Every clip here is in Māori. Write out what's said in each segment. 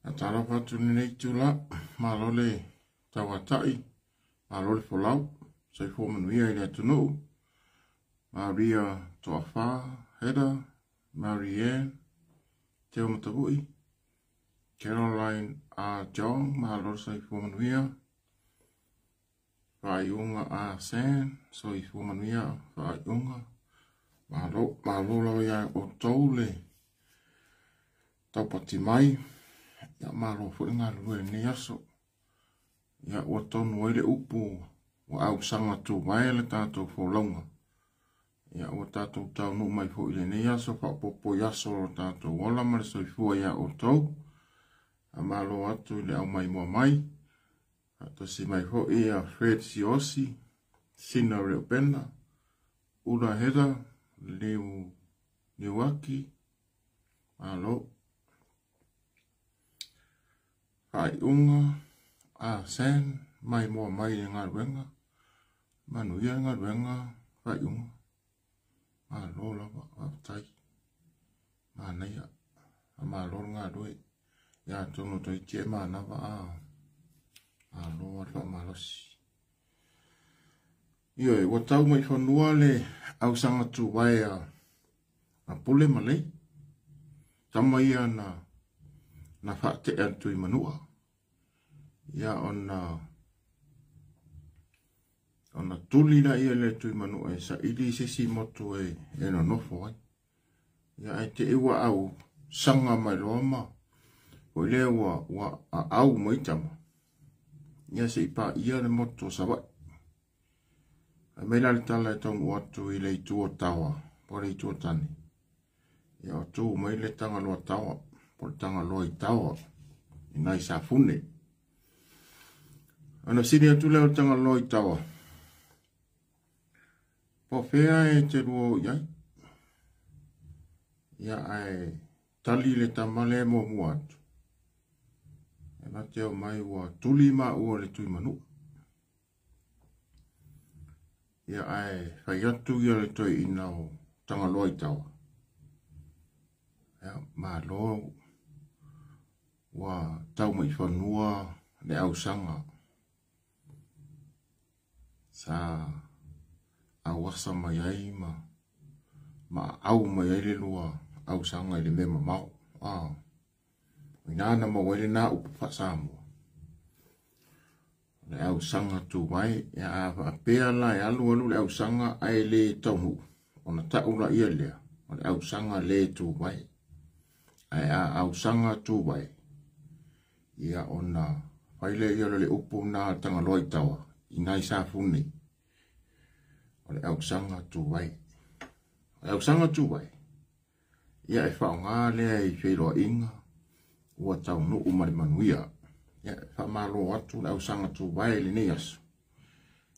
Atala patu nei tula malole tawatai malole folau sai fo manuia ile tunu Maria Toafa Heda Marianne Teo Matavui Caroline A. John malole sai fo manuia Vaiunga A. San sai fo manuia Vaiunga malo ya o tole tapati mai ya malo fo nga lue ni aso ya o tonu ele upu wa au sanga tu mai le tato fo longa ya o tato tau no mai fo ile ni aso fa popo yaso tato wala mar so fo ya o to a malo atu le au mai mo mai ato si mai fo ia Fred Siosi sina reopena ura heda Lewaki alo Vaiunga A. San mai mo mai ngā ruenga manuia ngā ruenga Vaiunga alo lava aptai manaya amalo ngā rue ya tono toi tie manava alo alo malosi Iyo e watau mai whanua le au sanga tu wai a pule malei. Tama ia na whaate e tui manua. Ia ona tuli na ia le tui manua e sa ili sisi motu e no nofo ai. Ia e te iwa au sanga mai loama. O le wa au mai tama. Ia se ipa ia le motu sawai. A mela le tala e tongu atu i le itua tawa, po le itua tani. Ia o tū mai le tanga loa tawa, po le tanga loa i tawa, i nai sa fune. Ana sini atu leo tanga loa i tawa. Po fea e te ruo iai. Ia ai tali le tamale mo mua atu. E mateo mai ua tuli ma ua le tui manu. Ia ai whaiatu ia le toi ina o tanga loa i tawa. Ia maa loa wa tau mai whanua le au sanga. Sa awasa mai ai ma au mai ai le lua au sanga i le mema mau. Inana ma wele na upu whasamu. Le au sanga tu mai ya a pea la e alu le au sanga ai le tauhu ona taula ia lea o le au sanga le tu mai ai au sanga tu mai ia ona faile ia le upu na tanga loi tawa inai sa funi o le au sanga tu mai au sanga tu mai ia e whaonga le i whiro inga ua tau no umari manuia ia fa malo atu au sanga tu vai le nias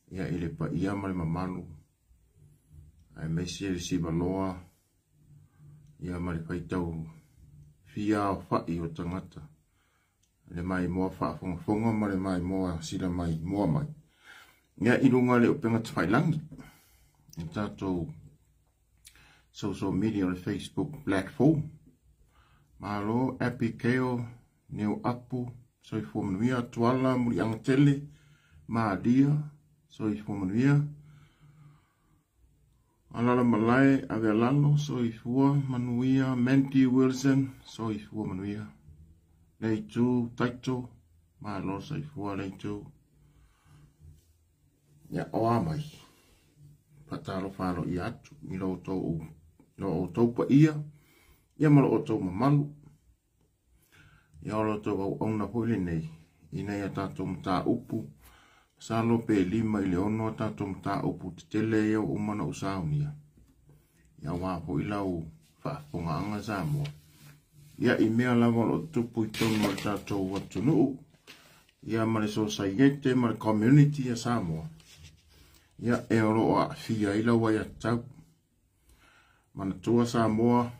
ia ile pa ia mali mamalu ai mesi le si baloa ia mali pa tau fia fa i o tangata le mai mo fa fonga mali mai mo sila mai mo mai ia ilunga le openga tfailangi tato social media le Facebook platform malo apikeo neo apu so i fōmanuia tuala muri angatele maadia so i fōmanuia alala malai avelalo so i fua manuia Mandy Wilson so i fua manuia leitu taito malo so i fua leitu ya oa mai patalo falo i atu i lo tau pa ia malo o tau mamalu ia olo tō au auna huli nei, ina ia tātou mta upu, salo pe lima i le ono tātou mta upu te tele ia o umana usaunia. Ia wapo i lau whaafonga anga Samoa. Ia i mea lawa o tupu i tono o tātou watunuu, ia mare society, mare community a Samoa. Ia e oro o a fia i lau ai a tau. Mana tua Samoa,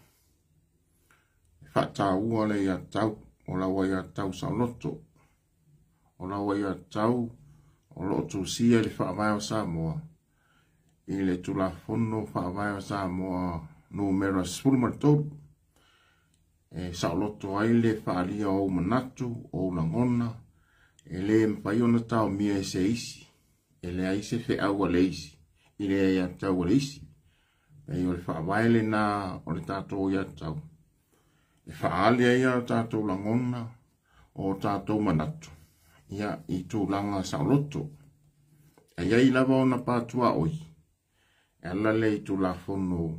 whata ua le i a tau. O la wai tau sa loto. O la wai tau o loto sia le whaamai o Samoa. I le tula fono whaamai o Samoa no mera spulmartou. saoloto ai le whaalia o manatu o langona, le mpai ona tau mia se isi, le aise fe aua le isi, le ia tau le isi, o le whaawaile na o le tātou ia tau. Le whaalia ia tātou langona o tātou manatu, ia I tūlanga saoloto, iai lava ona pātua oi, ala le I tūlafono,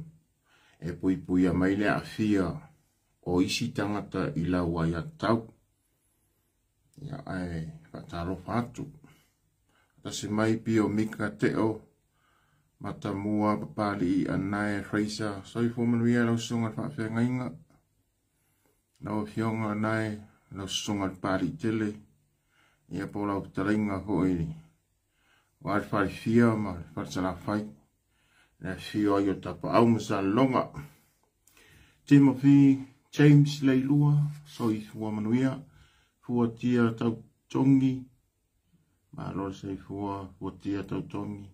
pui pui a maile a fia, o isi tangata I laua ia tau. Ia ai whataro whatu. Tasi mai pio mika teo. Mata mua papali I anae Fraser. Soi fumanuia lau sunga whawhenga inga. Lau fionga anae lau sunga pari tele. Ia po lau taringa hoi. Wai whai fia ma whatara whai. Nea fio ai o tapa au masa longa. Timothy James Leilua, soi fumanuia. Fua tia tau tongi. Ma lor sei fua tia tau tongi.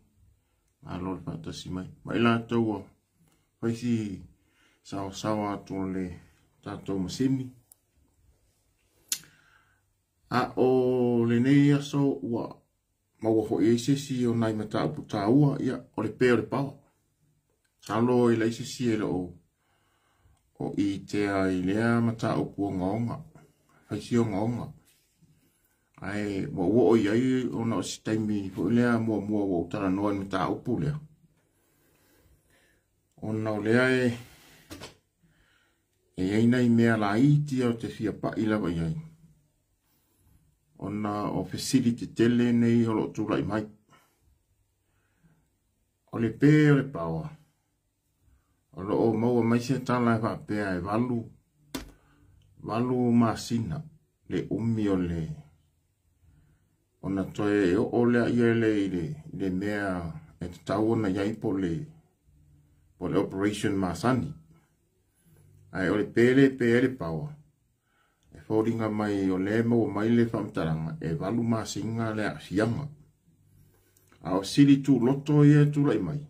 Ma lor fatasi mai. Ma ila tau o. Paisi sawa tole tatou masimi. A o le nei aso ua. Maua ho eisesi o nai mata uputa ua. Ia o le peo le pao. Salo ila eisesi ele o. O I tea I lea mata upu ngonga. Faisi o ngonga. Ai, wo iai o na o si taimi fo lea mua wo tara noa ni ta upu lea. O na o lea eina I mea la iti o te fia pa ilawa iai. O na o facility tele nei o lo tula I mai. O le pe o le pawa. O lo o maua mai se tala e whapea e walu. Walu masina le umi o le. Ona toe o lea ia le mea e te tau ona iai po le operation masani. Ai o le pele pawa. E fōringa mai o le mo mai le whamtaranga e walu masinga le a fianga. A o siri tu loto ia tu lai mai.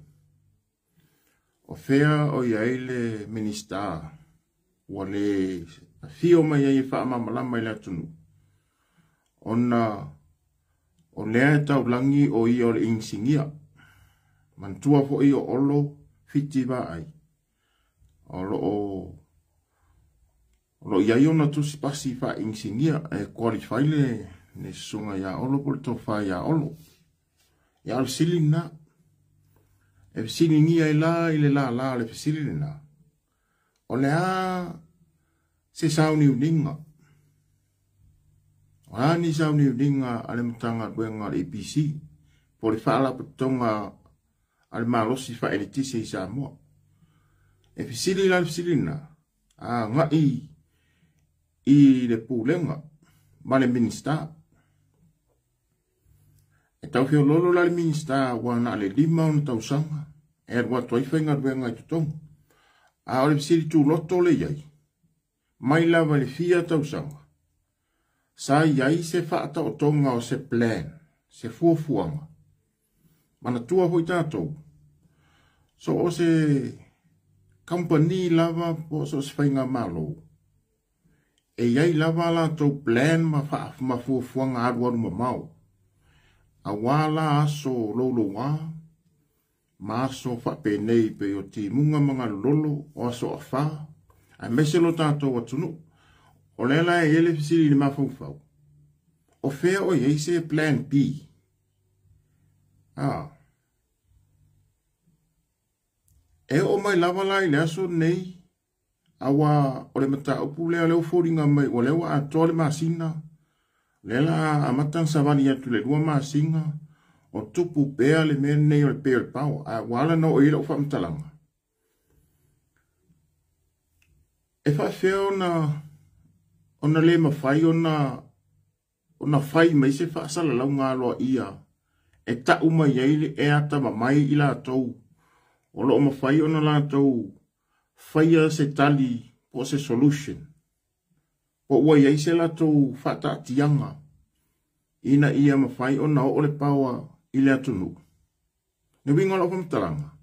O fea o iai le minister ua le fio mai iai whaamamalama i le atunu. Ona o lea tau langi o I o le insingia. Mantua fo I o olo fiti wa ai. O lo iai ona tusi pasi fa insingia e qualify le sunga ya olo por to fa ya olo. Ya al silina. E silingia I le la le silina. O lea se sauni uninga. Ani sau ni dinga ale mtanga buenga APC por fala putonga al malosi fa elitisi I Samoa. E fisilina a ngai I le pulenga male minister. E tau fio lolo la le minister wana le lima on tau sanga. E wa toi fenga buenga I tutong. A ole fisili tu loto le yai. Mai lava le fia tau sanga. Sa iai se whaata o tonga o se plan, se fuafuanga. Mana tua hoi tātou. So o se company lava po so se whainga malo. E iai lava la tau plan ma fuafuanga aruaru ma mau. A wala aso lolo wā. Ma aso whapenei pe o ti munga mga lolo o aso a wha. A meselo tātou atunu. O lela e ele fisili ni mafufau. O fea o iei se plan B. E o mai lava lai le aso nei. Awa o le mata upu lea leo fōringa mai. O lewa a tole masina. Lela a matang savani atu le lua masinga. O tupu pea le mea nei o le pea le pao. A wala no o ila o whamtalanga. E fa feo na... Ona le mawhai ona whai mai se whaasala lau ngā loa ia. E ta uma iaile e ata mai I la tau. O loo mawhai ona la tau. Whaia se tali po se solution. Po ua iai se la tau whata tianga. Ina ia mawhai ona o le paua I le atunu. Ne winga lo whamtaranga.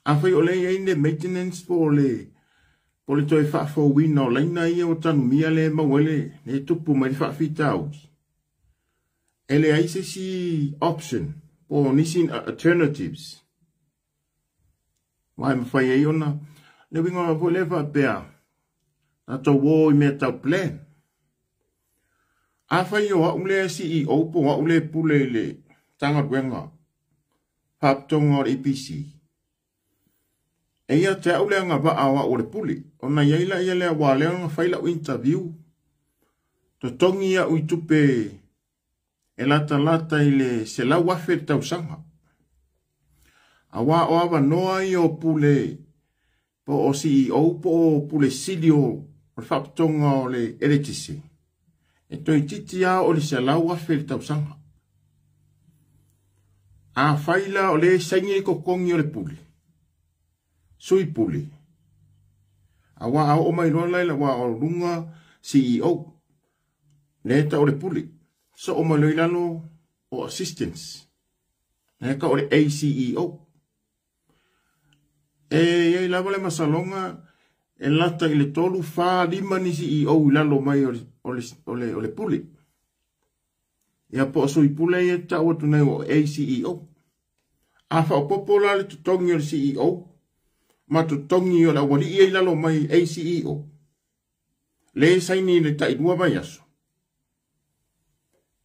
A whai o le iai ne maintenance po le Pole toi whaafo wina o laina ia o tanu mia le mawele, ne tupu mai whaafita au. Ele aise si option, po nisin alternatives. Wai mawhai ai ona, le winga o po lewa pea, na to wo I mea tau plan. A whai o haule si I opo haule pule le tangat wenga, haptonga o EPC. Eia te aule nga ba awa o le puli. O na yaila ia lea wale nga whaila o interview. To tongi ia ui tupe e lata I le se lau wafe tau sanga. Awa o awa noa I o pule po o CEO po o pule silio o whaptonga o le eletisi. E toi titi a o le se lau wafe tau sanga. A whaila o le saingi ko kongi o le puli. Sui puli. Awa au o mai loa laila wa o runga CEO. Neta o le puli. So o mai loilano o assistance. Neka o le ACEO. E lava le masalonga e lata I le tolu wha lima ni CEO lalo mai o le puli. Ia po sui pule e ta o tunai o ACEO. Afa o popola le tutongi o le CEO. Ma tu tongi o la wali I lalo mai ACEO. Le saini le taidua mai aso.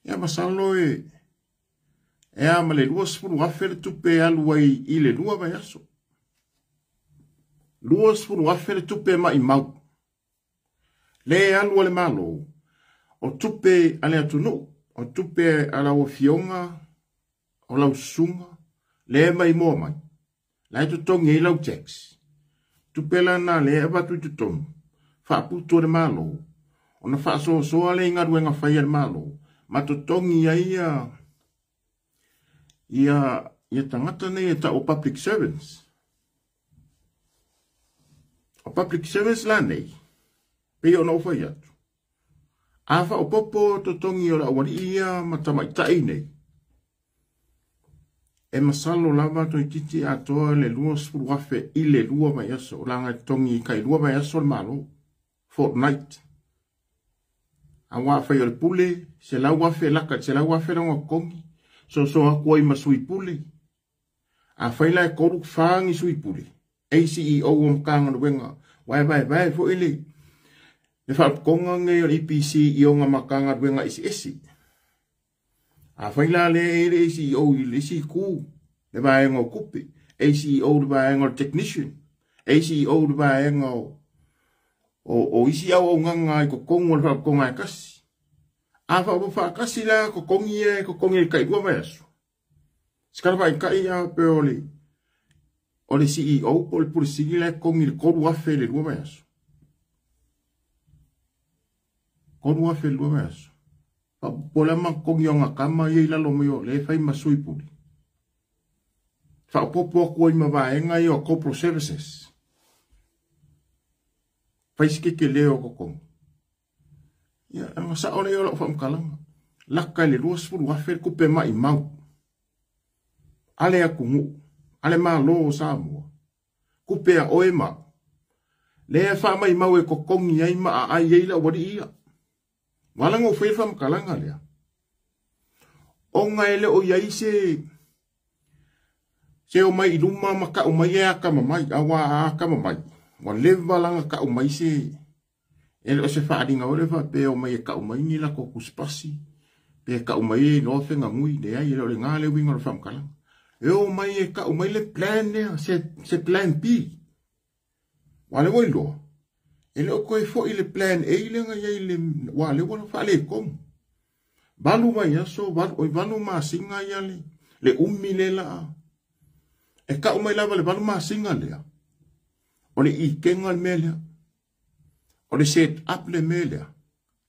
Ia masalo e ama le lua sfuru afere tupe alu ai I le lua mai aso. Lua sfuru afere tupe mai mau. Le alu le malo. O tupe ale atunu. O tupe ala o fionga. O lau sunga. Le mai mua mai. Lai tu tongi I lau tax. Tupela na le eva tu tong. Fa puto de malo. Ona fa so ale inga ruenga fai al malo. Ma tu tongi ia tangata nei ta o public servants. O public servants la nei. Pe o no fai atu. Afa o popo tu tongi o la wali ia matamai tai nei. E masalo lava to titi atoa le lua spuru wafe I le lua mai aso. O langa tongi kai lua mai aso le malo. Fortnight. A wafai o le pule. Se lau wafe laka. Se lau wafe ronga kongi. So hakuai ma sui pule. A whaila e koruk whaangi sui pule. ACEO o mkanga nuenga. Vai fo ili. Le whapkonga nge o EPC I o nga makanga nuenga isi. A whaila le ACEO I le isi ku. Le vaenga o kupe. ACEO le vaenga o technician. ACEO le vaenga o isi au o nganga I ko kongo le whapkonga e kasi. A whakasi la ko kongi e kai ua mai aso. Skara vai kai a pe o le CEO po le purisigi la kongi le koru afe le ua mai aso. Koru afe le ua mai aso. Pola ma kongi o nga kama I lalo meo le fai masui puli. Whapopo ako I mawaenga I o corporate services. Whaisike ke leo ko kongi. Ia, anga sa ole o lo whamkalanga. Laka le lua spuru wafere kupe mai mau. Ale a kungu. Ale maa loo Samoa. Kupe a oe ma. Le a wha mai mau e ko kongi ai ma a ai eila wadi ia. Walanga o whewha mkalanga lea. Onga ele o iai se o mai iluma ma ka o mai e a kama mai. Awa a kama mai. Wa leva langa ka o mai se. Ele o se whaadinga o lewa pe o mai e ka o mai ni la ko kuspasi. Pe ka o mai e no whenga mui ne ai ele o le ngale winga o whamkalanga. E o mai e ka o mai le plan lea. Se plan B. Wale wai loa. Ele o koe fo I le plan A le nga iai le wale wana whale komu. Balu mai aso, balu maa singa iale. Le umi le la. E ka o mai lava le balu maa singa lea. O le ikenga le melea. O le set up le melea.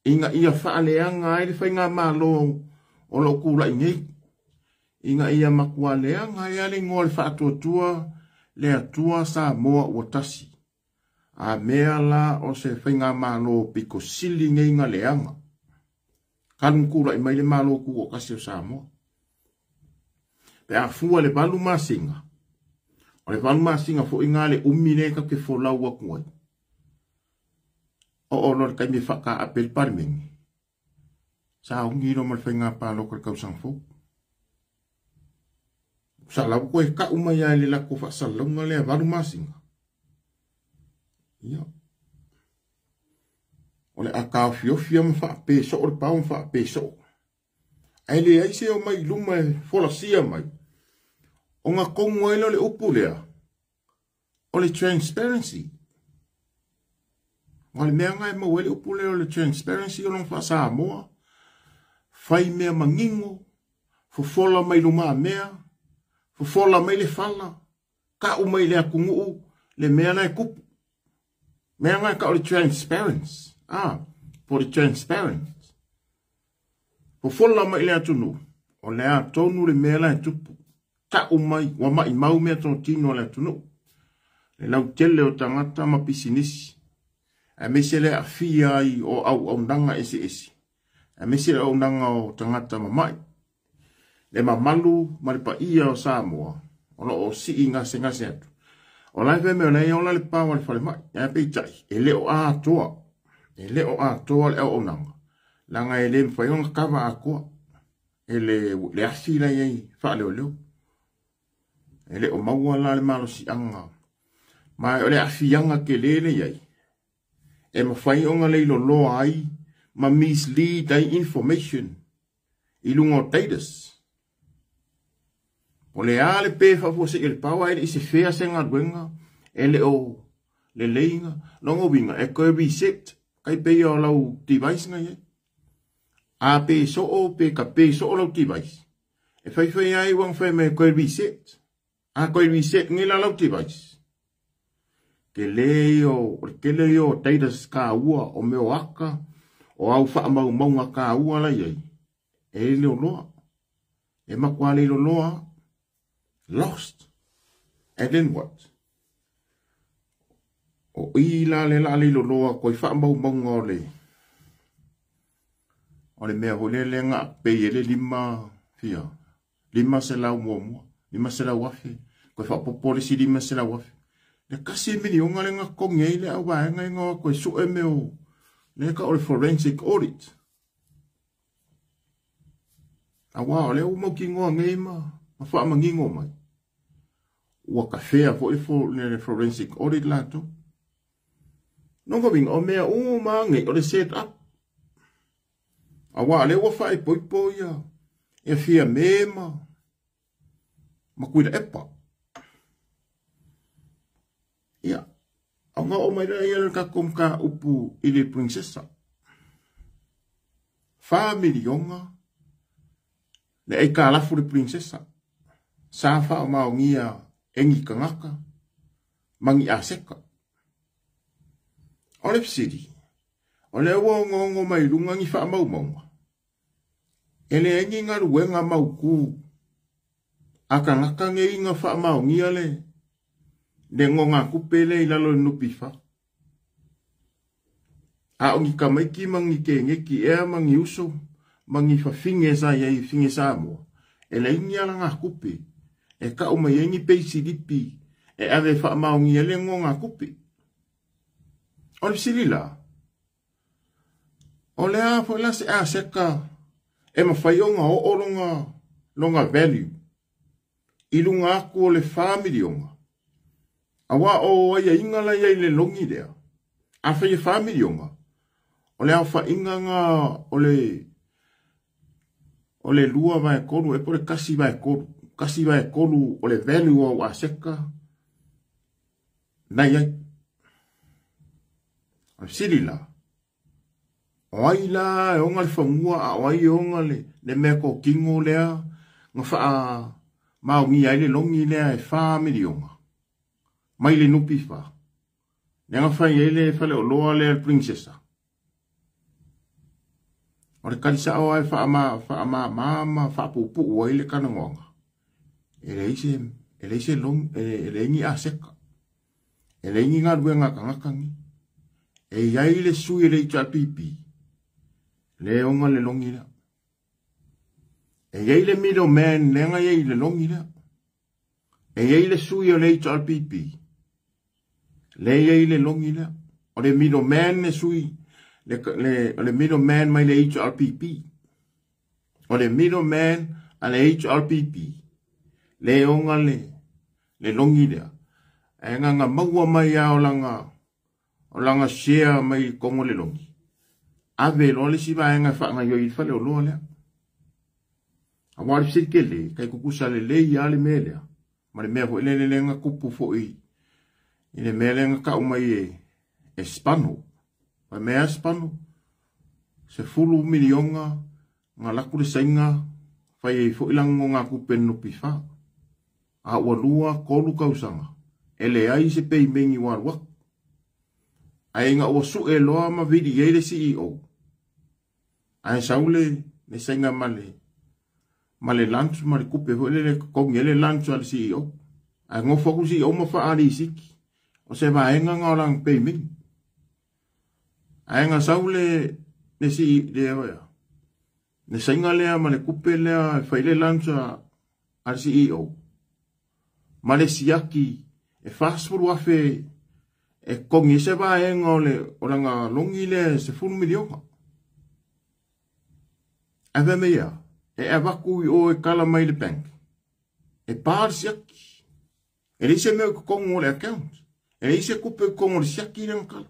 Inga ia whaaleanga ai le whainga maa lo o lo kula ingei. Inga ia makua leanga iale ngō le whaatuatua le atua sa moa ua tasi. A mea la o se whainga malo piko sili ngei ngā leanga. Kanum kura I mai le malo ku o kasi o Samoa. Pe a fua le balu masinga. O le balu masinga fo inga le umine ka ke folau a kuai. o lor kai me whaka apel parmengi. Sa ungi no mal whainga pālo kar kau sang fō. Sa lau koe ka umaya le la ko whasalonga le waru masinga. Ia. Ole a ka fiofia ma whape so o le pao ma whape so. Ai le aise o mai luma fola sia mai. O ngā kongu ailo le upu lea. O le transparency. O le mea ngai ma wele upu lea o le transparency o long whasa moa. Fai mea mangingo. Fufola mai luma mea. Fufola mai le fala. Ka u mai le akungu le mea nai kupu. Mea ngai ka o le transparency. For the transparent. Fufola mai le atunu. O le atonu le mea nai tupu. Ta umai, wa mai mau mea tō tino le tunu. Le lau tele o tangata ma pisinisi. A mese le a fia ai o au nanga ese ese. A mese le au nanga o tangata ma mai. Le ma malu maripa ia o Samoa. O no o si inga se ngase atu. O lai fe mea nei o la le pawa le fale mai. E pei tai. E le o a toa. E le o a toa le au nanga. Langa e le mwhaiona kawa a koa. E le asi la iei wha leo leo. Ele o maua la le malo si anga. Mai o le afianga ke lele iai. E mawhai o nga leilo loa ai. Ma mislead ai information. Ilunga o teitas. O le a le pefa fo se il pawa ele isi fea se ngā duenga. Ele o le leinga. Longo winga e koe reset. Kai pe o lau device nga iai. A pe so o pe ka pe so o lau device. E whai ai wang whai me koe reset. A koe reset ngila lau device. Ke leo teitas ka ua o meo aka. O au wha mau maunga ka ua la iai. E leo loa. E makua leo loa. Lost. And then what? O ila le la leo loa koe wha mau maunga o le. O le mea hole le nga pei ele lima fia. Lima se lau mua mua. Lima se lau wafi. Koe wha popole si lima se lau wafi. Le kasi mini o ngale nga kongei le au waenga inga koe su e meo. Le ka o le forensic audit. A wao le u mau ki ngoa ngei ma. Ma wha ma ngingo mai. Ua ka whea fo le forensic audit lato. Nonga winga o mea o ma ngei o le set up. A wao le ua wha e poipo ia. E fia mema. Ma kuida epa. Ia. Au ngā o mai rea ia ka kom ka upu i le princesa. Wha milionga. Le ei ka alafu le princesa. Sa wha o mao ngia engi kangaka. Mangi aseka. O le psiri. O le ua ngongo mai runga ngi wha mau maunga. Ele engi ngā ruenga mau ku. Aka ngaka nge inga wha mau ngia le. Le ngonga kupele i lalo nupi wha. A ongi ka maiki mangi ke ngeki ea mangi uso. Mangi wha finge sa iei finge sa mua. E le ingi ala ngā kupe. E ka uma yengi peisi lipi. E ave wha mau ngia le ngonga kupe. O le silila. O le a fo la se a seka. E mawhaionga o longa value. Ilunga aku o le family onga. Awa o ia ingala ia le longi dea. A whaia family onga. O le au wha inga nga o le lua vai koru. E pore kasi vai koru. Kasi vai koru o le value o a seka. Nai ai. O silila. O ai la e onga le whamua. O ai onga le mea ko kingo lea. Nga wha mau ngi ai le longi lea e family onga. Mai le nupi wha. Nenga whai ele whale o loa le princesa. O le karisa o ai wha mama wha pupu o ele kanangonga. Ele ise long, ele ingi a seka. Ele ingi ngā ruenga kangakangi. E iai le sui le ita pipi. Le onga le longi lea. E iai le middle man lenga iai le longi lea. E iai le sui o le ita pipi. Le iai le longi lea. O le middle man le sui le middleman mai le HRPP. O le middleman a le HRPP. Le onga le longi lea. E nganga maua mai a o langa share mai kongo le longi. Ave lo le siva e nga whaanga yo i whale o loa lea. A wari sike le, kai kukusa le i ale me lea. Ma le mea fo le nga kupu fo i. I le mea le nga ka umai e spano. Pa mea spano. Se fulu milionga nga laku le sainga fai e fo ilango nga kupe nupi wha. A ua lua kolu kausanga. Ele ai se pei mengi warwak. Ai nga ua su e loa ma vidi e le CEO. Ai saule le sainga male lanchu male kupe fo le kongi ele lanchu al CEO. Ai ngofo ku CEO ma wha ari siki. O se vaenga nga orang pei mengi. Ai nga saule le CEO ya. Ne sainga lea ma le kupe lea fai le lancha al CEO. Ma le siaki e fasfuru afe e kongi se vaenga o langa longi le se fulu milionga. Ave mea e avaku i o e kala mai le bank. E pār siaki. E le se mea kongo le account. E le se kupe kongo le siaki le ngakala.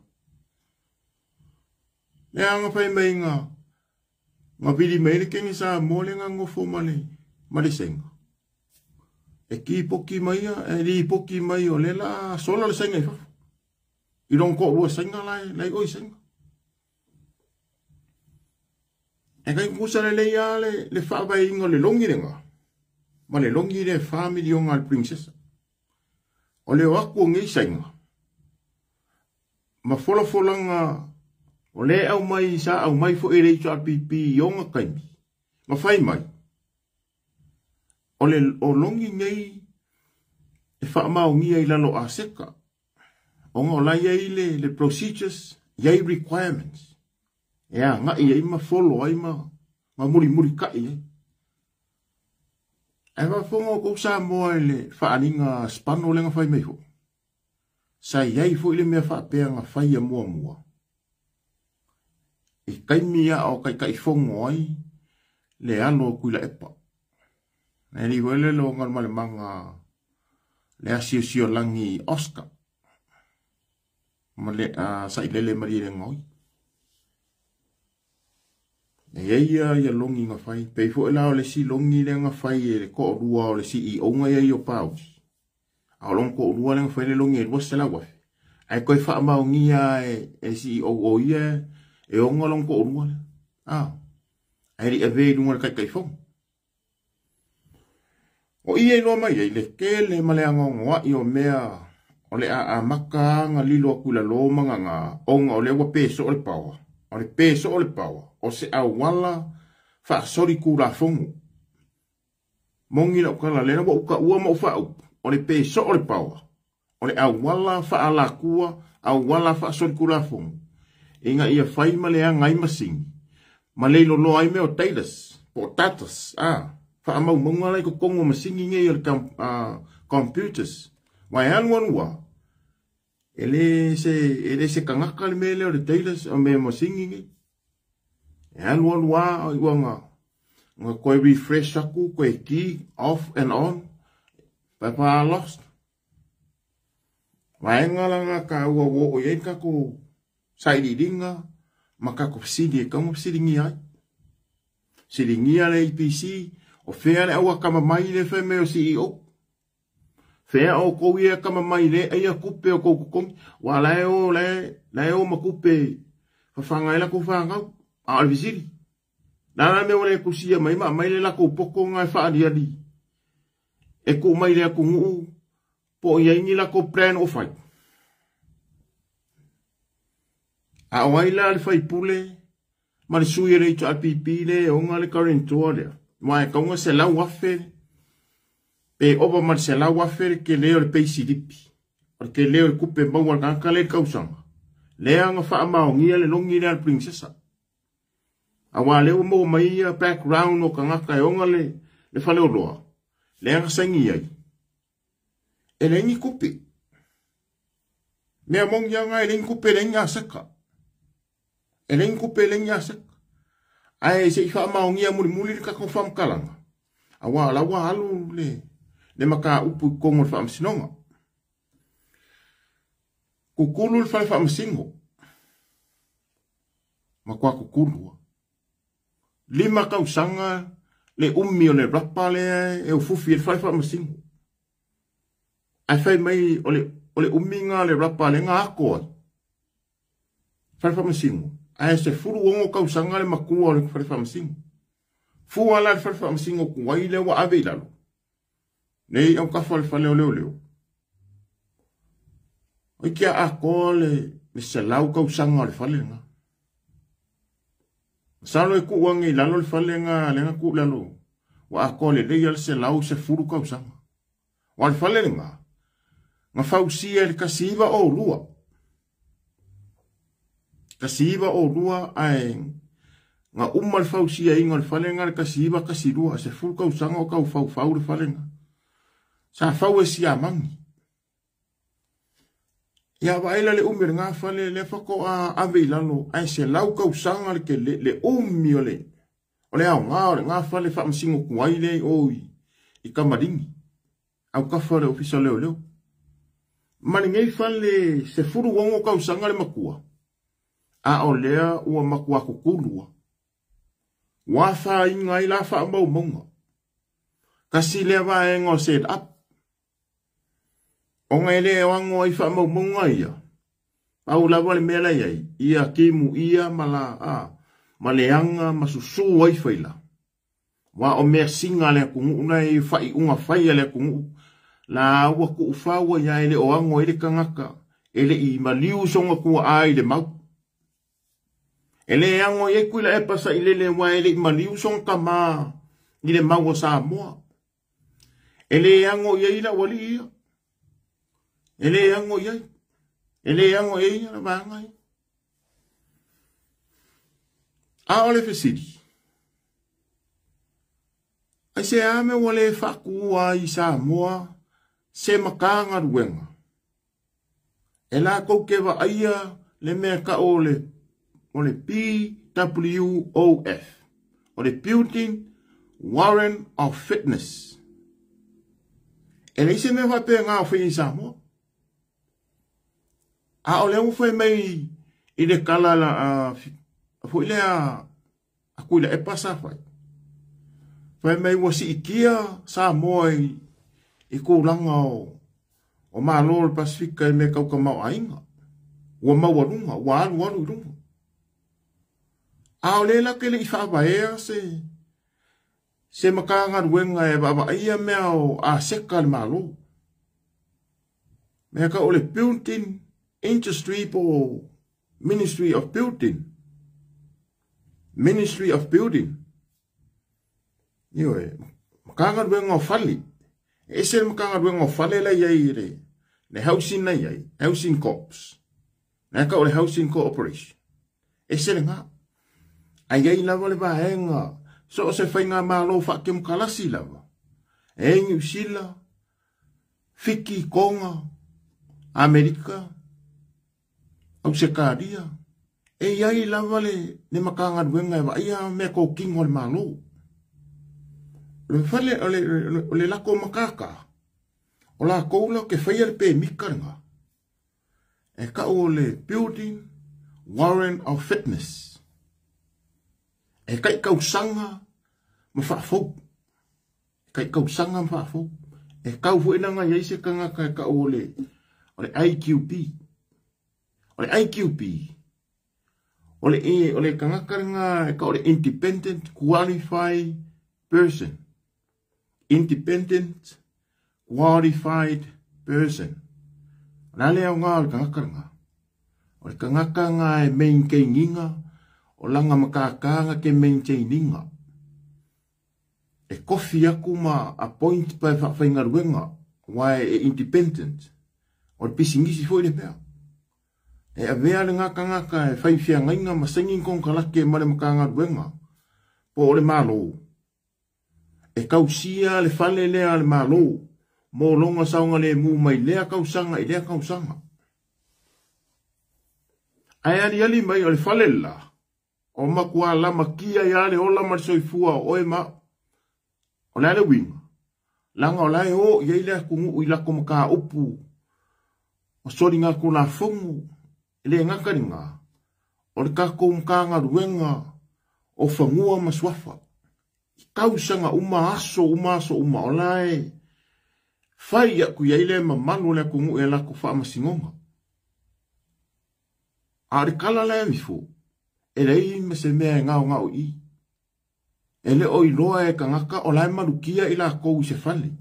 Le anga fai mei nga vidi mei le kengi sa mole nga ngofo male senga. E ki poki mai e li poki mai o le la sola le senga i fa. I ron ko rua senga lai oi senga. E kai kusa le ia le fa vai ingo le longi renga. Ma le longi le family o ngal princesa. O le waku ngi senga. Ma folanga o le au mai sa au mai fo ere i HRPP yonga kaimi. Ma fai mai. O longi ngai e wha mao ngia i lalo a seka. O ngā lai ei le procedures, yei requirements. Ea, ngā i ei ma follow ai ma muri kai ei. E wa fonga o kou sa moa e le wha aninga spano lenga whai mei ho. Sa yei fo ile mea wha pēa ngā whai a mua. E kaimia o kai fongo ai le alo kuila epa. Nē li wele lo ngal male manga le asio langi Oscar. Ma le sa ilele mari le ngoi. E ia longi nga whai. Pei fo e lao le si longi le nga whai e le ko o rua o le si i o nga i o pausi. A long ko o rua le nga whai le longi e rua se la wafi. Ai koe wha mao ngia e si i o ia e o nga long ko o rua le. Ai ri e vei lunga le kai fong. O ia inoa mai le kele ma le angongoa i o mea o le a maka nga lilo a kula lo manga nga onga o le wa peso o le pawa. O le peso o le pawa. O se a wala wha sori kura fongu. Mongi na ukala lena wa uka ua ma ufa up. O le peso o le pawa. O le a wala wha ala kua a wala wha sori kura fongu. Inga ia whai ma le a ngai masingi. Ma leilo lo ai me o tailors. Po tatas. Wha mau maunga lai ko kongo masingi ngai o le computers. Wai anua. Ele se kangaka le mele o le tailors o me masingi ngai. E anua o iwa nga koe refresh aku, koe key, off and on. Papa lost. Wai ngalanga ka ua o yen kako saidi dinga. Maka ko sidi e kaunga sidi ngi ai. Sidi ngi ale IPC. O fea le awa kama mai le fe me o CEO. Fea o kou ia kama mai le eia kupe o kou kukongi. Wa lae o ma kupe. Fafanga ila kou whangau. A alvisiri. Nana me o le kusia mai ma mai le la kou poko ngai whaadi adi. E kou mai le a kou nguu. Po ia ingi la kou plan o fai. A waila le fai pule. Ma le sui le HRPP le o nga le karintoa lea. Mai kaunga se lau wafe. Pe oba mar se lau wafe ke leo le peisi lipi. Or ke leo le kupe maua kanka le kausanga. Lea nga wha mao ngia le longi le al princesa. Awa leo mo mai background o kangaka e onga le fale o loa. Lea nga sangi ai. E le ingi kupe. Mea mongi anga e le ingi kupe le ingi asaka. E len kupe len yasak. Ai se ifa maongia muli ka ko fam kalanga. Awa la wa alu le maka upu kongo fam sinonga. Kukulu fa fam singo. Makwa kukulu. Lima ka usanga le ummi o le rapa le e ufufi e fa fam singo. Ai fai mai ole ummi nga le rapa le nga ako. Fa fam singo. Ai se furu wongo ka usanga le makua le fa fam singo. Fu ala fa fam singo ku wai le wa ave lalo. Nei au ka fa le leo. O kia a kole me se lau ka usanga le falenga. Salo e ku wangi lalo le falenga lenga ku lalo. Wa a kole le se lau se furu ka usanga. Wa le falenga. Nga fausia le kasiva o lua. Kasiva o lua ai nga umal fausia inga le falenga le kasiva kasirua se furu ka usanga o ka fau le falenga. Sa fau e si amangi. Ya waila le umir nga fale le fako a ave lalo ai se lau ka usanga le ke le umi ole au nga fale fa msingo kuai le oi I kamaringi au ka fale ofisa leo mani ngai fale se furu wongo ka usanga le makua a olea ua makua kukulua wa fa inga ila fa mau monga kasi le va engo set up o ngai le wango I fa mau monga ia. Au la wale mela iai. Ia kimu ia mala maleanga masusu wai faila. Wa o mea singa le kungu unai fai unga fai le kungu. La ua ku ufawa ia ele o wango ele kangaka. Ele I maliu songa kua ai le mau. Ele ango ye kuila e pasa ilele wa ele I maliu songa kama ile mau o Samoa. Ele ango ye ila wali ia. Ele yango yai na bangai. A ole fesiri. Ai se ame wale fakua I Samoa se makanga ruenga. E la koukewa aia le mea ka ole PWOF. Ole Building Warrant of Fitness. E le se me wape ngā whi I Samoa. A ole u foi mai I le kala la foi le a kuila e pasa fai. Foi mai wasi ikia Samoa I kulanga o malo le Pasifika I me kau ka mau ainga. Ua mau arunga, ua alu runga. A ole la ke le I whawaea se makanga ruenga e baba ia mea o a seka le malo. Mea ka ole building industry po Ministry of Building. Ministry of Building. Iwe, makanga ruenga o fali. Ese makanga ruenga o fali la iai le housing na iai, housing corps. Mea ka ole housing cooperation. Ese le nga. Ai lava le vaenga. So se fai ngā malo whakem kalasi lava. E New Zealand, Fiki, Konga, Amerika, au se kāria. E iai lava le makanga ruenga eva ia mea ko kingo le malo. Le fale le lako makaka. O la koula ke whaia le pe mikaranga. E ka o le Building Warrant of Fitness. E kai kausanga ma whaafou. E kai kausanga ma whaafou. E kau fuenanga iai se kanga kai ka o le IQP. O le IQP. O le kangakaringa e ka o le Independent Qualified Person. Independent Qualified Person. Nā lea o ngā o le kangakaringa. O le kangakanga e main keinginga. O langa makakanga ke maintaininga. E kofi aku ma appoint pa whainga ruenga. Wai e independent. O le pisingisi foi le mea. E a vea le ngaka e whaiwhia ngainga ma singing kong kalake ma le makanga ruenga. Po o le malo. E kausia le fale lea le malo. Mo longa saunga le mu mai lea kausanga I lea kausanga. Ai ali mai o le fale la. O makua lama kia yale o lama soifua o e ma. O lale winga. Langa o lai o i eile kungu i lako maka upu. O sori ngā kona fungu. Ele ngakari ngā. O le kako mka ngā ruenga. O whangua maswafa. Kausanga uma aso uma o lai. Whai aku i eile ma manu le kungu e lako wha masingonga. A re kala le mifu. E rei me se mea ngao i. E le o iloa e kangaka o lai marukia i la kou se fale.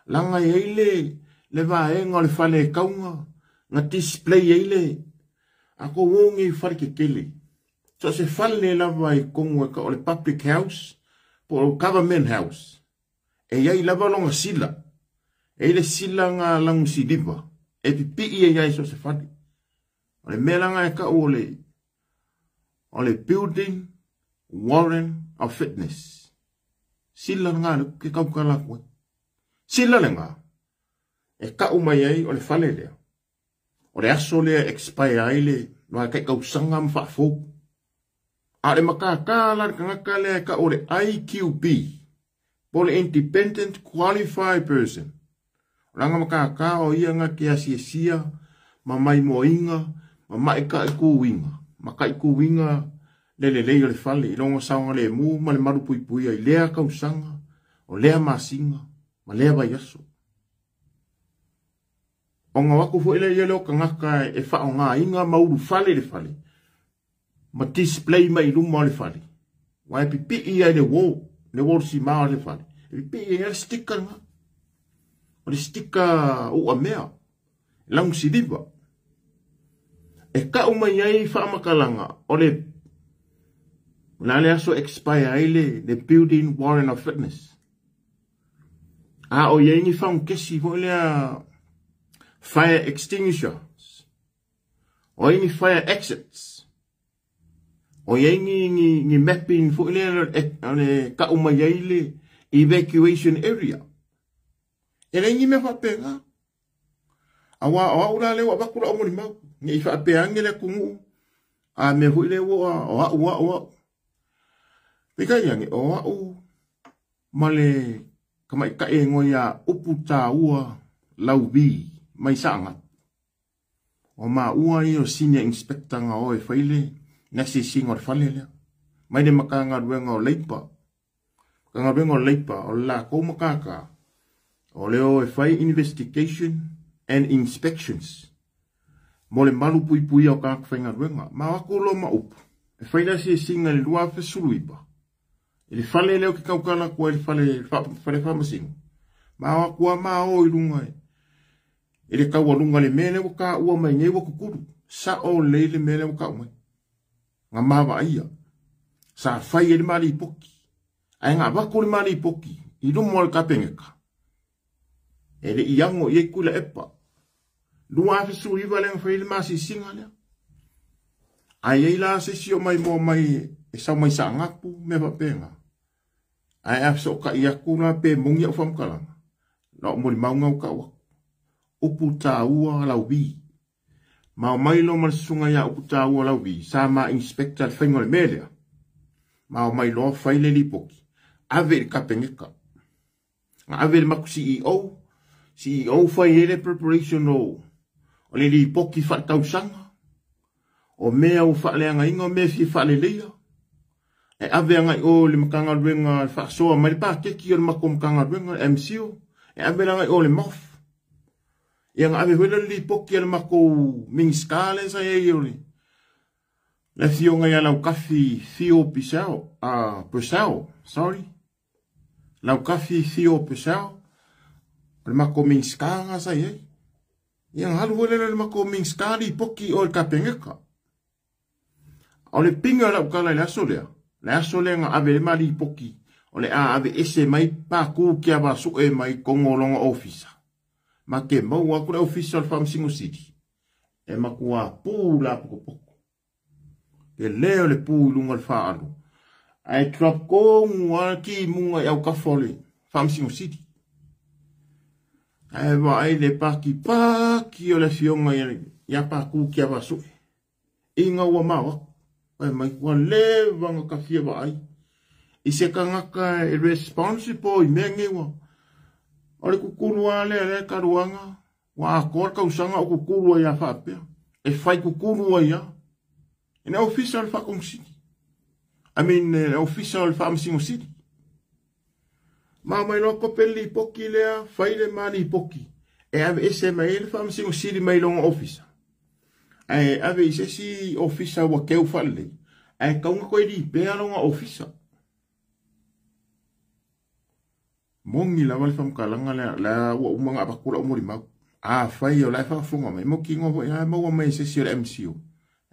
Langa e eile le vaenga o le fale e kaunga. Nga display eile. Ako wongi fale ke kele. So se fale lava i kongu e ka o le public house. Po o government house. E iai lava longa sila. E le sila nga langu si diva. E pipi e iai so se fale. O le melanga e ka o le building warrant of fitness. Sila nga ke kaukala koe. Sila le nga. E ka umai ai o le fale lea. O le aso lea expire ai le noa kai kausanga mwhafo. A le makakala kangaka lea ka o le IQP. Po le independent qualified person. Ranga makaka o ia nga ke asia ma mai moinga ma mai ka kuwinga. Ma kai kuwinga le o le fale. I longa saunga le mu ma le maru pui pui ai lea kausanga o lea masinga ma lea vai aso. O ngā waku fu ele leo kangaka e whao ngā inga mauru fale le fale. Ma display mai luma le fale. Wai pipi i ai le wall si maa le fale. E pipi i ai le sticker nga. O le sticker o a mea. Lang si diva. E ka umai ai wha makalanga o le le aso expire ai le building warrant of fitness. A o yengi whaung kesi ho lea fire extinguishers. O yengi fire exits. O yengi ngi mapping fo le ka umai ai le evacuation area. E rengi me whapenga. Awa ura lewa bakura omori mau. Ngi whapeangi le kungu. A me hui lewa o Pika yangi o au male kamai ka e ngoia upu tā ua lau bi mai sanga. O ma ua i o senior inspector nga o e whaile nasi singa o whale lea. Mai de makanga ruenga o leipa. Kanga ruenga o leipa o la kou makaka. O leo e whai investigation and inspections. Mo le malu pui pui au kaka whainga ruenga. Ma wako lo ma upu. E whaila si singa le lua fe suluipa. Ele fale leo ki kaukala kua ele fale whamasingo. Ma wakua ma o i lunga e. Ele kaua lunga le mele wa ka ua mai ngei wa kukuru. Sa o leile mele wa ka umai. Nga mawa ia. Sa fai ele mali ipoki. Ai ngā wako le mali ipoki. I lumo le kapengeka. Ele iango i kula epa. Lua afisu iwa le ngwha ele masi singa lea. Ai eila se si o mai mo mai e sa mai sa ngapu me papenga. Ai afso ka ia kuna pe mungi o whamkalanga. Na o mori maunga o kawa. Upu tā ua lau bi. Ma o mai lo marasunga ia upu tā ua lau bi. Sa ma inspector whaingo le melea. Ma o mai lo whaile li poki. Ave le kapengeka. Ave le maku CEO. CEO whai hele preparation o. O le li poki whatau sanga. O mea o whaaleanga inga o mea fi whaale leia. E ave ngai o le makanga ruenga whaasoa mai le pākeki o le mako makanga ruenga MCO. E ave ngai o le mof. Ia ngā ave huela li poki o le mako minskale sa e o le. Le fio ngai a lau kafi Theo Pisau. Pisau, sorry. Lau kafi Theo Pisau. O le mako minskanga sa e. Ia ngā huela le mako minskale poki o le kapengeka. O le pinga lau kala le aso lea. Le aso lea nga ave le mali poki. O le a ave ese mai pāku kia wasu e mai kongolonga ofisa. Ma ke mau aku le ofisa le whamsingo city. E makua pū la poko poko. Ke leo le pū ilunga le whaaro. Ai trap kongu ana ki munga i au kafole whamsingo city. Ai wa ai le paki o le fionga ia pāku kia wasu e. Inga ua mawa. Pai mai kua le vanga ka fia wa ai. I se ka ngaka e responsible i mea ngewa. Ore kukurua le karuanga. Wa akor ka usanga o kukurua ia whapea. E whai kukurua ia. Ina official whakong city. I mean, official whamasingo city. Mai loko peli poki lea, whaile mani poki. E ave ese mai ele whamasingo city mai longa officer. E ave ese si officer wa keu whale. E kaunga koe di pea longa officer. Mongi la wale whamkalanga la ua umanga apakula umori mau. Whai o lai whakafunga mai. Mo kingo ho ia maua mai ese si o MCO.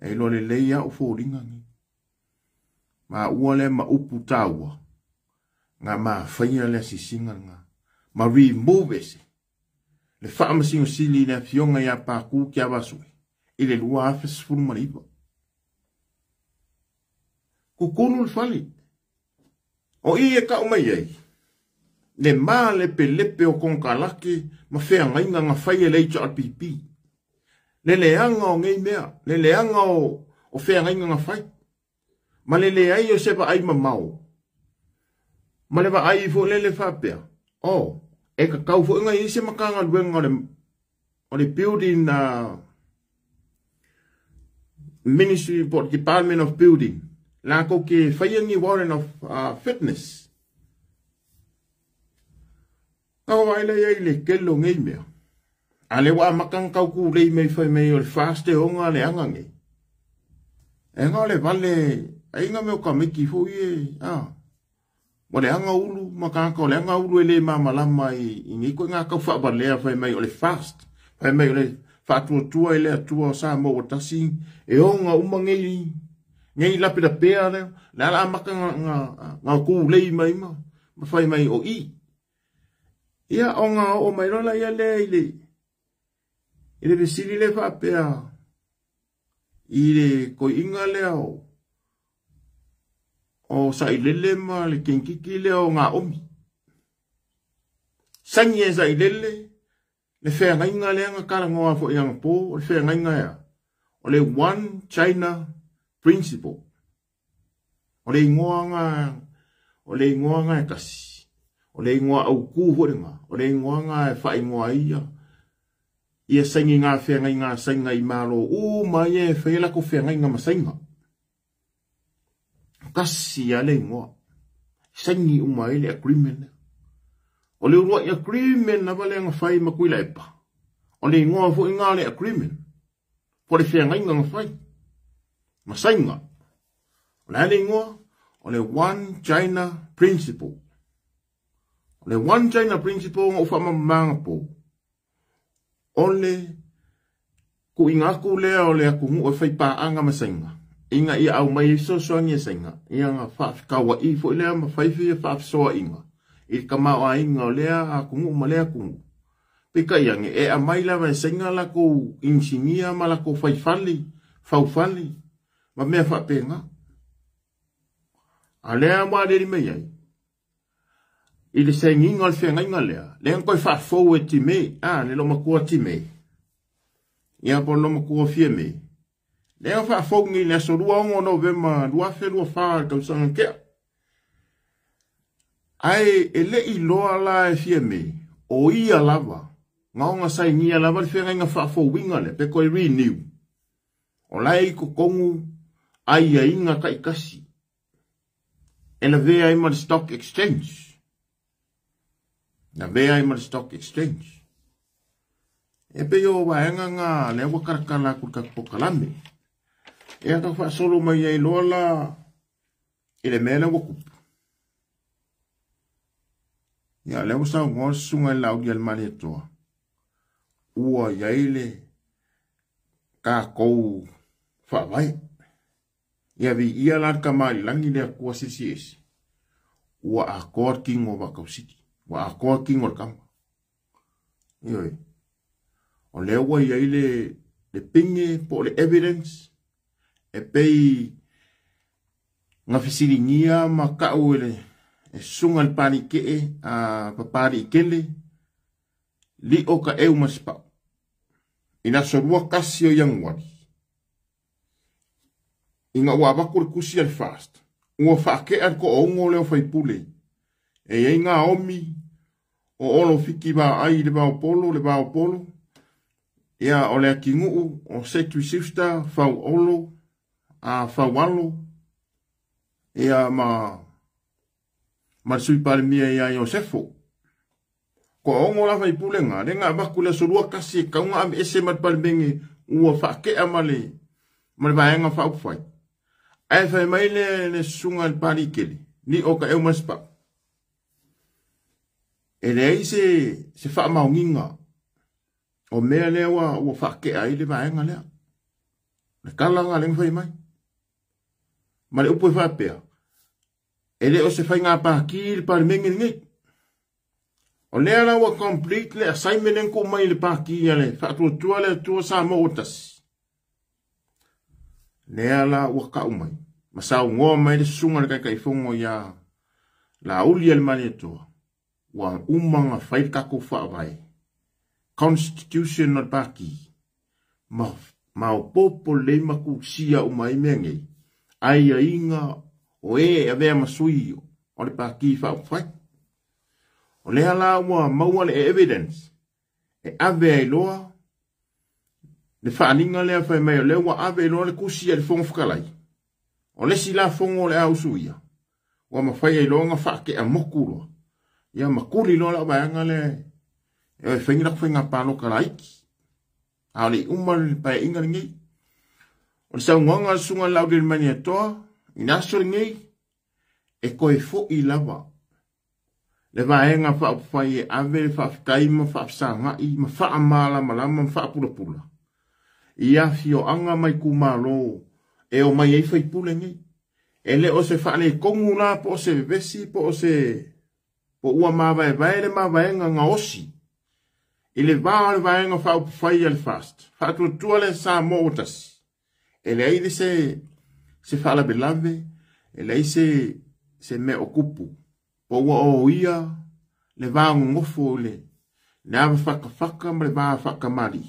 E lo le leia o fōringa ni. Ma ua le ma upu taua. Nga ma whaia le sisinga nga. Ma remove ese. Le whaamasingo sili le fionga ia pāku kia wasue. I le lua awhas furu maripa. Kukunu le whali. O i e ka umai ei. Le maa lepe lepe o konkalake. Ma whea ngainga nga whaia le HRPP. Le leanga o ngei mea. Le leanga o whea ngainga nga whai. Ma le ai o sepa ai mamau. Ma le wa ai fo le whapea. Oh, e ka kau fo inga i se makanga luenga o le building Ministry for Department of Building. La ko ke whaiangi Warren of Fitness. Kau waile ei le kelo ngei mea. A le wa makang kau ku lei mei whai mei o le faste onga le angangi. E ngā le vale, a inga meo ka meki fo i Wa le anga ulu, makaka o le anga ulu e le mamalama i ngi koe ngā kau whaabalea whai mai o le fast. Whai mai o le whaatua e le atua o sa mo o tasi. E o ngā umangei, ngei lapida pēa leo. Le ala amaka ngā kū lei mai ma. Ma whai mai o i. Ia o ngā o mai rola ia le i le. I le vesili le whaapea. I le koe inga leo. O sa ilele ma le kenkiki le o ngā omi. Sangi e sa ilele. Le whea ngainga le anga karangoa fo i anga pō. O le whea ngainga ea. O le One China Principle. O le ingoanga e kasi. O le ingoa au kūhorenga. O le ingoanga e wha ingoa ia. Ia sangi ngā whea ngainga sainga i mālo. O mai e whela ko whea ngainga masainga. Kasi ale ngoa. Sangi umai le agreement. O le urua i agreement na wale anga whai makuila epa. O le ngoa fo inga le agreement. Po le whea ngainga nga whai. Masainga. O le ale ngoa. O le One China Principle. O le One China Principle nga ufa mamanga po. O le ku inga ku lea o le akungu o whai paanga masainga. Inga ia au mai so soangi senga. Ia nga whaafikawa i fo lea ma whaiwhia whaafsoa inga. I ka mao a inga o lea a kungu ma lea kungu. Pika iange e a mai lawa e senga lako insinia ma lako whaifali, whaufali. Ma mea whapenga. A lea mua reri mei ai. I le sengi inga le whenga inga lea. Lea koi whaafou e ti mei. Le lo makua ti mei. Ia po lo makua fia mei. Lea wha whaungi le aso rua ongo Novema, rua whenua whaa kau sanga kea. Ai, e le i loa la e fia me, o ia lava, ngaonga sai ngia lava le whenga inga wha whauinga le, pe koe renew. O lai ko kongu, ai a inga kai kasi. E la vea ima le stock exchange. La vea ima le stock exchange. E pe yo waenga ngā, le wakarakala kuka pokalame. E aka wha solo mai ei loa la i le mele wakupu. Ia leo sa ngō sunga i lau dia le mani atoa. Ua iaile ka kou wha vai. Ia vi ia lan ka mari langi lea kua sisi esi. Ua a koa kingo wakau siki. Ua a koa kingo le kama. Ioi. O leo wa iaile le pinge po le evidence. E pei nga fisiringia ma kau ele e sunga le pani kee a papari ikele li o ka eu maspau. Ina sorua kasi o yang wari. Inga ua waku le kusi al fast. Ua whaake al ko ongo leo whaipule. E inga omi o olo fiki ba ai le bao polo. Ia o lea kingu o setu sifta fau olo a fau alo. Ia ma sui pale mia ia Iosefo. Ko ongo la whaipule nga. Renga waku le sorua kasi kaunga am ese mat pale mengi ua whaake amale. Male vaenga whau whai. Ai whai mai le sunga le pari kele. Ni o ka eo maspa. E rei se wha maunginga. O mea lea ua whake ai le vaenga lea. Le kalanga le whai mai. Ma le upo e whapea. E le o se whai ngā pāki le pari mengi ngai. O lea la ua complete le assignment enko mai le pāki le. Whaatua tua le tua sa mo otasi. Lea la ua ka umai. Masau ngoa mai le sunga le kai fongo ya. La uli le mani toa. Wa umanga whai kako whaavai. Constitution not paki. Ma o popo le maku sia umai mengei. Ai a inga o a vea masui o le paki whaavai. O lea la ua maua le evidence. E ave ai loa. Le whaaninga lea whai mai o lea ua ave loa le kusia le fongo whakalai. O le sila fongo le au suia. Wa mawhai ai loa nga whaake a mokuro. Ia makuri loa la baanga le. E whengi lak whenga pāno ka laiki. A le umar pai inga ngei. O le saungonga sunga lau le mani atoa. Inaso ngei. E koe fo i lava. Le vaenga whaapwhai e ave le whaafikai ma whaafsangai ma whaamala malama ma whaapula. Ia fio anga mai kumalo. E o mai ei whai pule ngei. E le o se whaale kongu la po se vesi po se. Po ua mawae vaere mawaenga nga osi. E le vaa le vaenga whaupwhai al fast. Whaatua le sa motas. E le aide se whaala belave. E le aide se me okupu. Po ua o ia. Le vaa ngofo le. Le ava whakawhaka ma le vaa whakamari.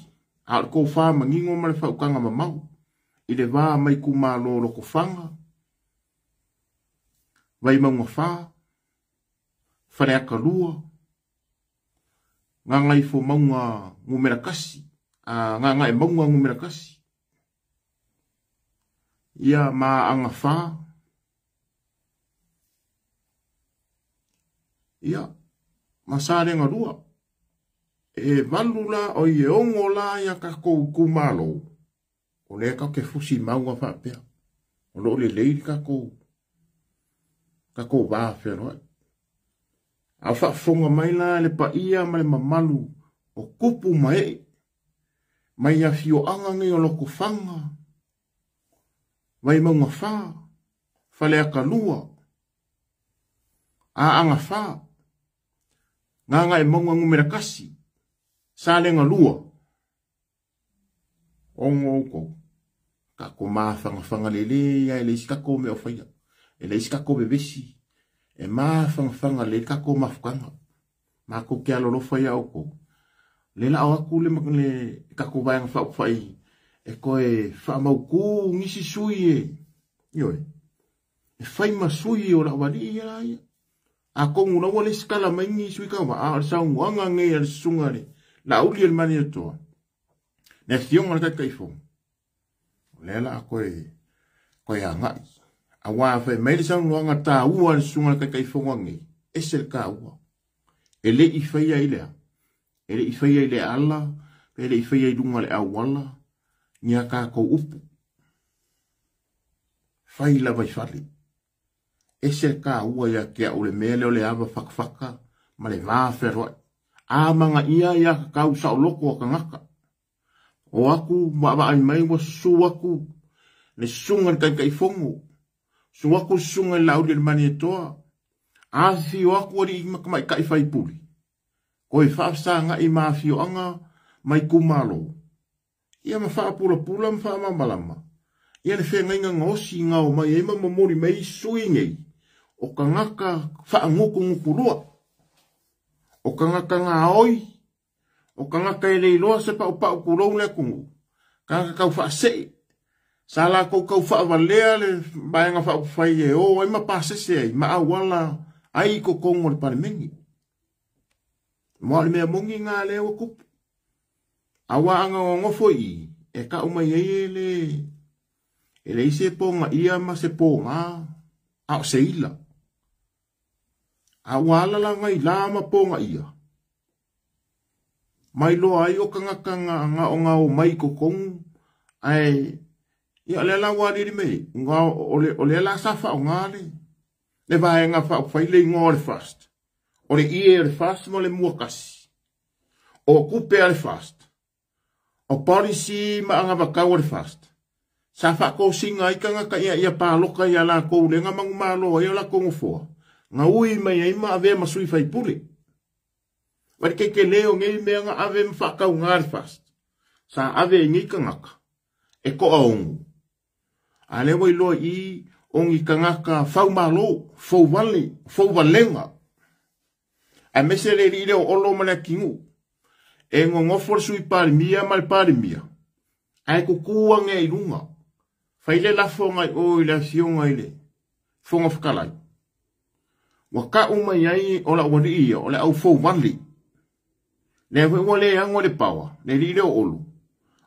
A le kou whaa mangingo ma le whaukanga mamau. I le vaa mai kumalo loko whanga. Vai maunga whaa. Whare aka lua. Ngā ngai fo maunga ngumera kasi. Ngā ngai maunga ngumera kasi. Ia maa anga whaa. Ia. Masarenga lua. E valula o i ongo la ia kako kumalo. O lea kau ke fusi maunga whapea. O lo le leiri kako wāwhero. A whaafonga mai la le pa ia ma le mamalu. O kupu mai. Mai a fio anga ngai o loko whanga. Vai maunga whaa. Whale aka lua. A anga whaa. Nganga e maunga ngumera kasi. Salenga lua. Ongo uko. Kako maa whanga lele ya ele isi kako me o whaia. Ele isi kako bebesi. E maa whanga le kako mafukanga. Mako kia lolo whaia uko. Le la awaku le kako vayanga whai. E koe whamauku ngisi sui e. Ioe. E whai masui o la wari ia ia. A kongu na wale skala maingi sui kawa. A sao wanga ngai al sungare. La uli el mani atoa. Ne fionga na kai fo. Lela koe a ngai. A waa whai meire sang luanga tā ua sunga kai fo ngai. Esel ka ua. Ele i whaia i lea. Ele i whaia i lea ala. Ele i whaia i lunga le awala. Nia ka kou upu. Whai la vai whali. Esel ka ua ia kia ule mele o le awa whakawhaka. Ma le vāwheroi. A manga ia kau sao loko o ka ngaka. O aku mawa ai mai wa su aku. Le sunga kai fongo. Su aku sunga lau le mani toa. A fio aku ori makamai kai whai puli. Ko e whaafsa nga i maa fio anga mai kumalo. Ia ma whaapula pula ma whaamamalama. Ia le whenga inga ngosi ngao mai ema mamori mai sui ngei. O ka ngaka whaanguku ngukurua. O ka ngaka ngā oi. O ka ngaka e leiloa se pau kurou le kungu. Ka ngaka kau whaasei. Sala ko kau whaavalea le baenga whaupwhai e o e mapasese ai ma awala ai ko kongo le palemengi. Moa le mea mongi ngā leo kupu. Awa anga o ngofo i e ka umai e le ise ponga ia ma se ponga a se ila. Awa la ngai la ma ponga ia. Mai lo ai o kanga nga o nga o mai ko kongo ai ia le la wari me nga o le la safa o ngale le vai nga fa fai le ngore fast o le ie fast mo le muakasi o kupe ale fast o policy ma nga ba ka fast safa ko singa i kanga ka ia pa loka ia la ko le nga mangumalo ia la ko ngofo nga ui mai ai ma ave ma sui fai puli wa ke leo ngai me nga ave fa ka ngare fast sa ave ngi kanga e ko aungu. Ale wai loa i ongi kangaka fau malo, fau wale, fau walenga. A mese le rile o olo mana kingu. E ngongofor sui parimia mal parimia. Ai kukua nge ilunga. Faile la fonga i o ila fionga ile. Fonga whakalai. Waka umai ai o la wani ia o le au fau wale. Le wale ango le pawa. Le rile o olo.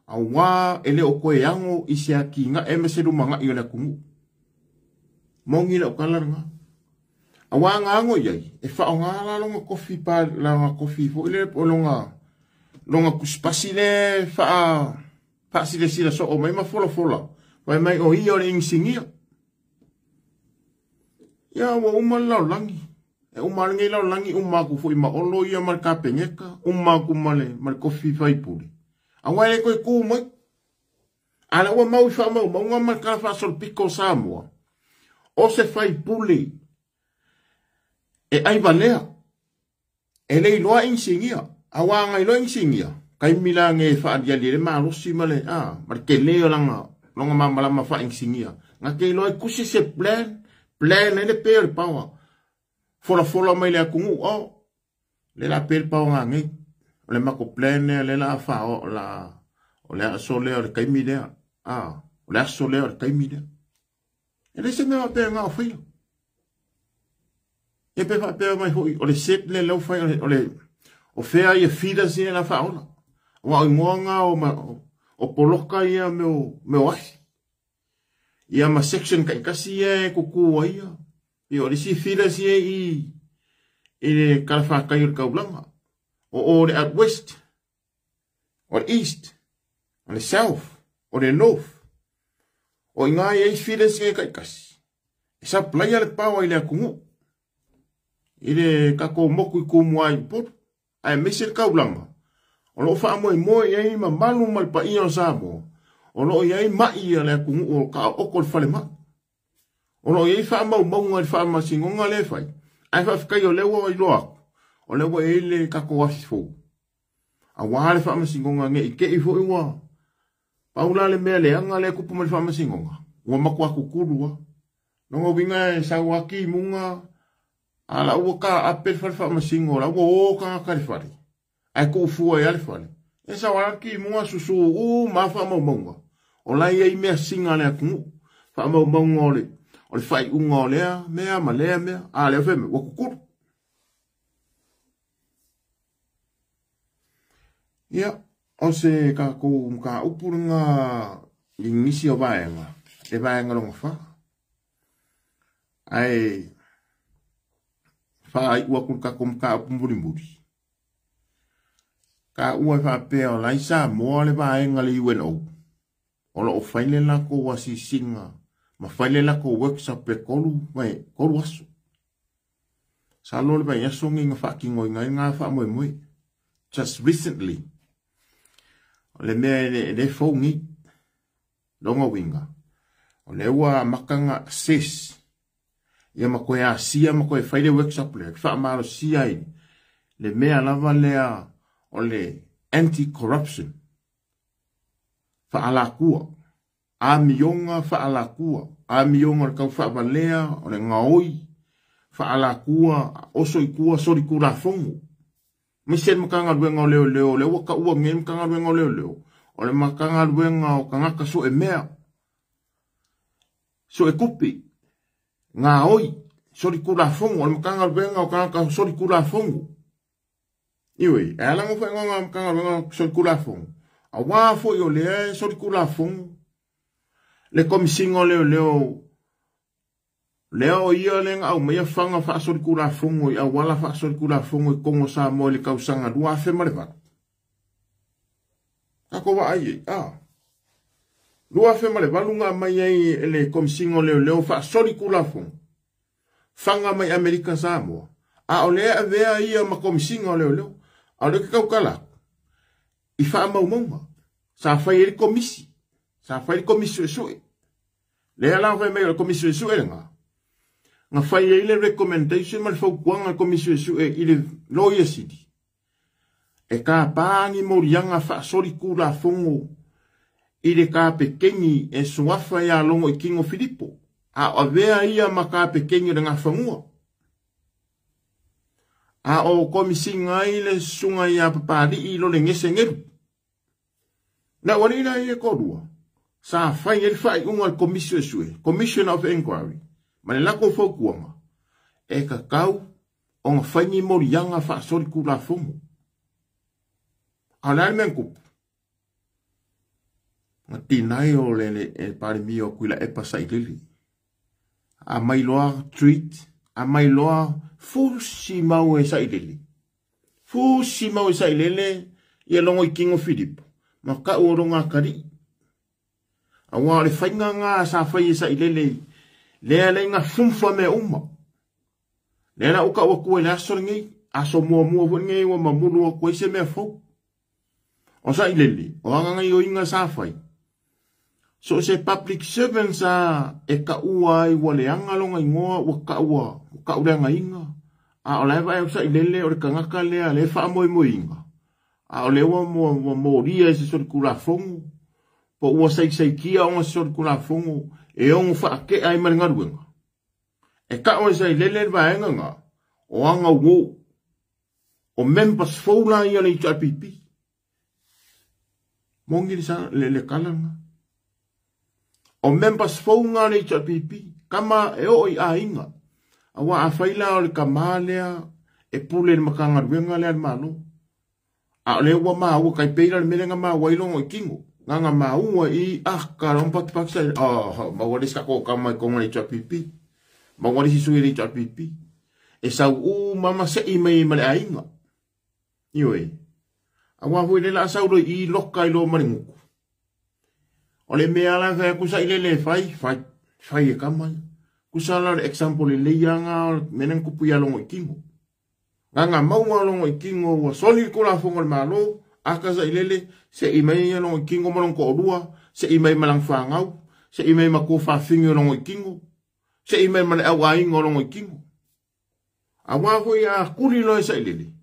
Awa ele o koe yango isi a ki nga emeseru manga i o le kungu. Mongi le o kalaranga. Awa nga ango iai. E wha o nga la longa kofi pa la nga kofi fo ile o longa kuspasi le wha sile sila so o mai ma fola. Wai mai o i o le ingsingia. Ia wa uman lau langi. E umarangi lau langi umaku fo i ma olo ia mar ka pengeka. Umaku male mar kofi faipuri. Awa ele koe kū mai. Ala ua mau i wha mau. Maunga mar kala wha sol piko Samoa. O se whai puli. E ai valea. E lei loa insingia. Awa ngai loa insingia. Kai mila nge wha adiali le maa rosi male. Mar ke leo langa. Longa mamalama wha insingia. Nga ke loa kusi se plan. Plan ele peo le pawa. Fola mai le akungu. Le la peo le pawa nga ngai. O le mako plene le la fa o le aso leo le kaimi lea. O le aso leo le kaimi lea. E le se mea pēr ngā o whaia. E pe wha pēr mai hui. O le set le lau whaia. O whea ia whida sine la wha ona. O au ngoanga o poloka ia me o ahi. Ia ma section kai kasi e kukua ia. I o le si whida sine i le kalawha kai o le kaulanga. O le at west, o le east, o le south, o le north, o inga i eis whiles e kaikasi. E sa playa le pawa i le akungu. I le kako moku i kumua i potu. Ai mese le kaulanga. O lo wha moe moe i ma malu malpa i o Samoa. O lo i ai mai i le akungu o ka oko le whale mai. O lo i ai wha mau maunga le wha masingonga le whai. Ai wha whikai o lewa i loa. O le wa ele kako wasi fo. A wale wha masingonga nge i ke i fo i wa. Paula le mea le anga le kupu mali wha masingonga. Ua makua kukurua. Nongo winga e sa waki munga. Ala ua ka apel wha masingo. La ua o ka ngakari whare. Ai ko ufua e ale whare. E sa waki munga susu ma wha mau maunga. O lai e i mea singa le akungu. Wha mau maunga o le. O le whai unga o lea. Mea ma lea mea. A lea wheme. Ua kukuru. Ia, o se ka upurunga i ngisi o vaenga. E vaenga longa wha. Ai, wha ai ua kun ka upumurimuri. Ka ua wha pēo laisa moa le vaenga le UNO. O lo o whaile lako wasi singa. Ma whaile lako workshop pe kolu aso. Sa lo le vai asongi nga whakingo i ngā wha moe. Just recently. Le mea le whaungi, longa winga. O le ua makanga assess. Ia makoe a sia, makoe whaile workshop le. Wha amaro sia i. Le mea lava lea o le anti-corruption. Wha ala kua. A mionga wha ala kua. A mionga le kau wha avalea o le ngaoi. Wha ala kua, oso i kua, sori kura fongu. Misen makanga luenga o leo, waka ua ngem makanga luenga o leo. O le makanga luenga o kangaka so e mea. so e kupi ngā oi sori kula fongo o makanga venga o kanga sori kula fongo iwe e ala mo fa ngā makanga venga sori kula fongo a wā fo yo le sori kula fongo le komisingo leo ia le ngā au mea whanga wha sori kula fongo i a wala wha sori kula fongo i kongo sa mo le kausanga lua fe marewak ako wa ai lua fe marewak lunga mai ai le komisingo leo wha sori kula fongo whanga mai Amerika Samoa a o lea vea ia ma komisingo leo a le kaukala i wha maunga sa whai eri komisi sa whai komisi e sui lea la whai mei komisi e sui nga whai e le recommendation ma le whaukuanga komisi e sui i le Lawyer City e ka pāngi morianga wha sori kula fongo i le ka pekengi e suafa ia longo i Kingo Filipo a o vea ia ma ka pekengi le ngā whangua a o komisi ngai le sunga ia papari i lo le ngese ngeru na warina i e korua sa whai e whai unga komisi e sui Commission of Inquiry ma le lako whaukuanga e ka kau o ngā whaingi morianga wha sori kula fongo a lai men kupu nga tinai o le e pari mi o kuila e pasai lili a mai loa treat a mai loa fusi mau e sai lili fusi mau e sai lele i longo i Kingo Filipo ma ka uoronga kari a wā le whainga ngā sa whai e sai lele lea le ngā fumfa me uma lea na uka ua kua le aso ngei aso mua ngei wa mamuru wa kua ise mea fau o sa ilele o anga i o inga sa whai so se public servants e ka ua i wale anga longa ingoa wa ka ua anga inga a o laiva e o sa ilele o le kangaka lea le wha mo inga a o lewa mo ria e se sori kula fongo po ua sai kia o nga sori kula fongo e ongo wha ke ai maringaruenga e ka o sa ilele vaenga nga o anga uo o members foula i ale i TPP mongi sa le kalanga o members founga le TPP kama e o i a inga a wa a whaila o le kamalea e pule le makangaruenga le al malo a le ua maa ua kai peira le merenga maa wailongo i Kingo nganga maa ua i ka rompa paksa ma wale skako kama i konga le TPP ma wale si sui le TPP e sau mama se i mei male a inga iwe a wa hui le la sauro i loka i lo maringuku o le mea la kai kusa i le fai e kamai kusa la le example le ianga menen kupu ia longo i Kingo nganga maunga longo i Kingo wa soli kula fongo le malo aka sa i lele se i mei ia longo i Kingo malong ko orua se i mei malang whangau se i mei mako whawhingi longo i Kingo se i mei male au aingo longo i Kingo a wa hui a kuri loe sa i lele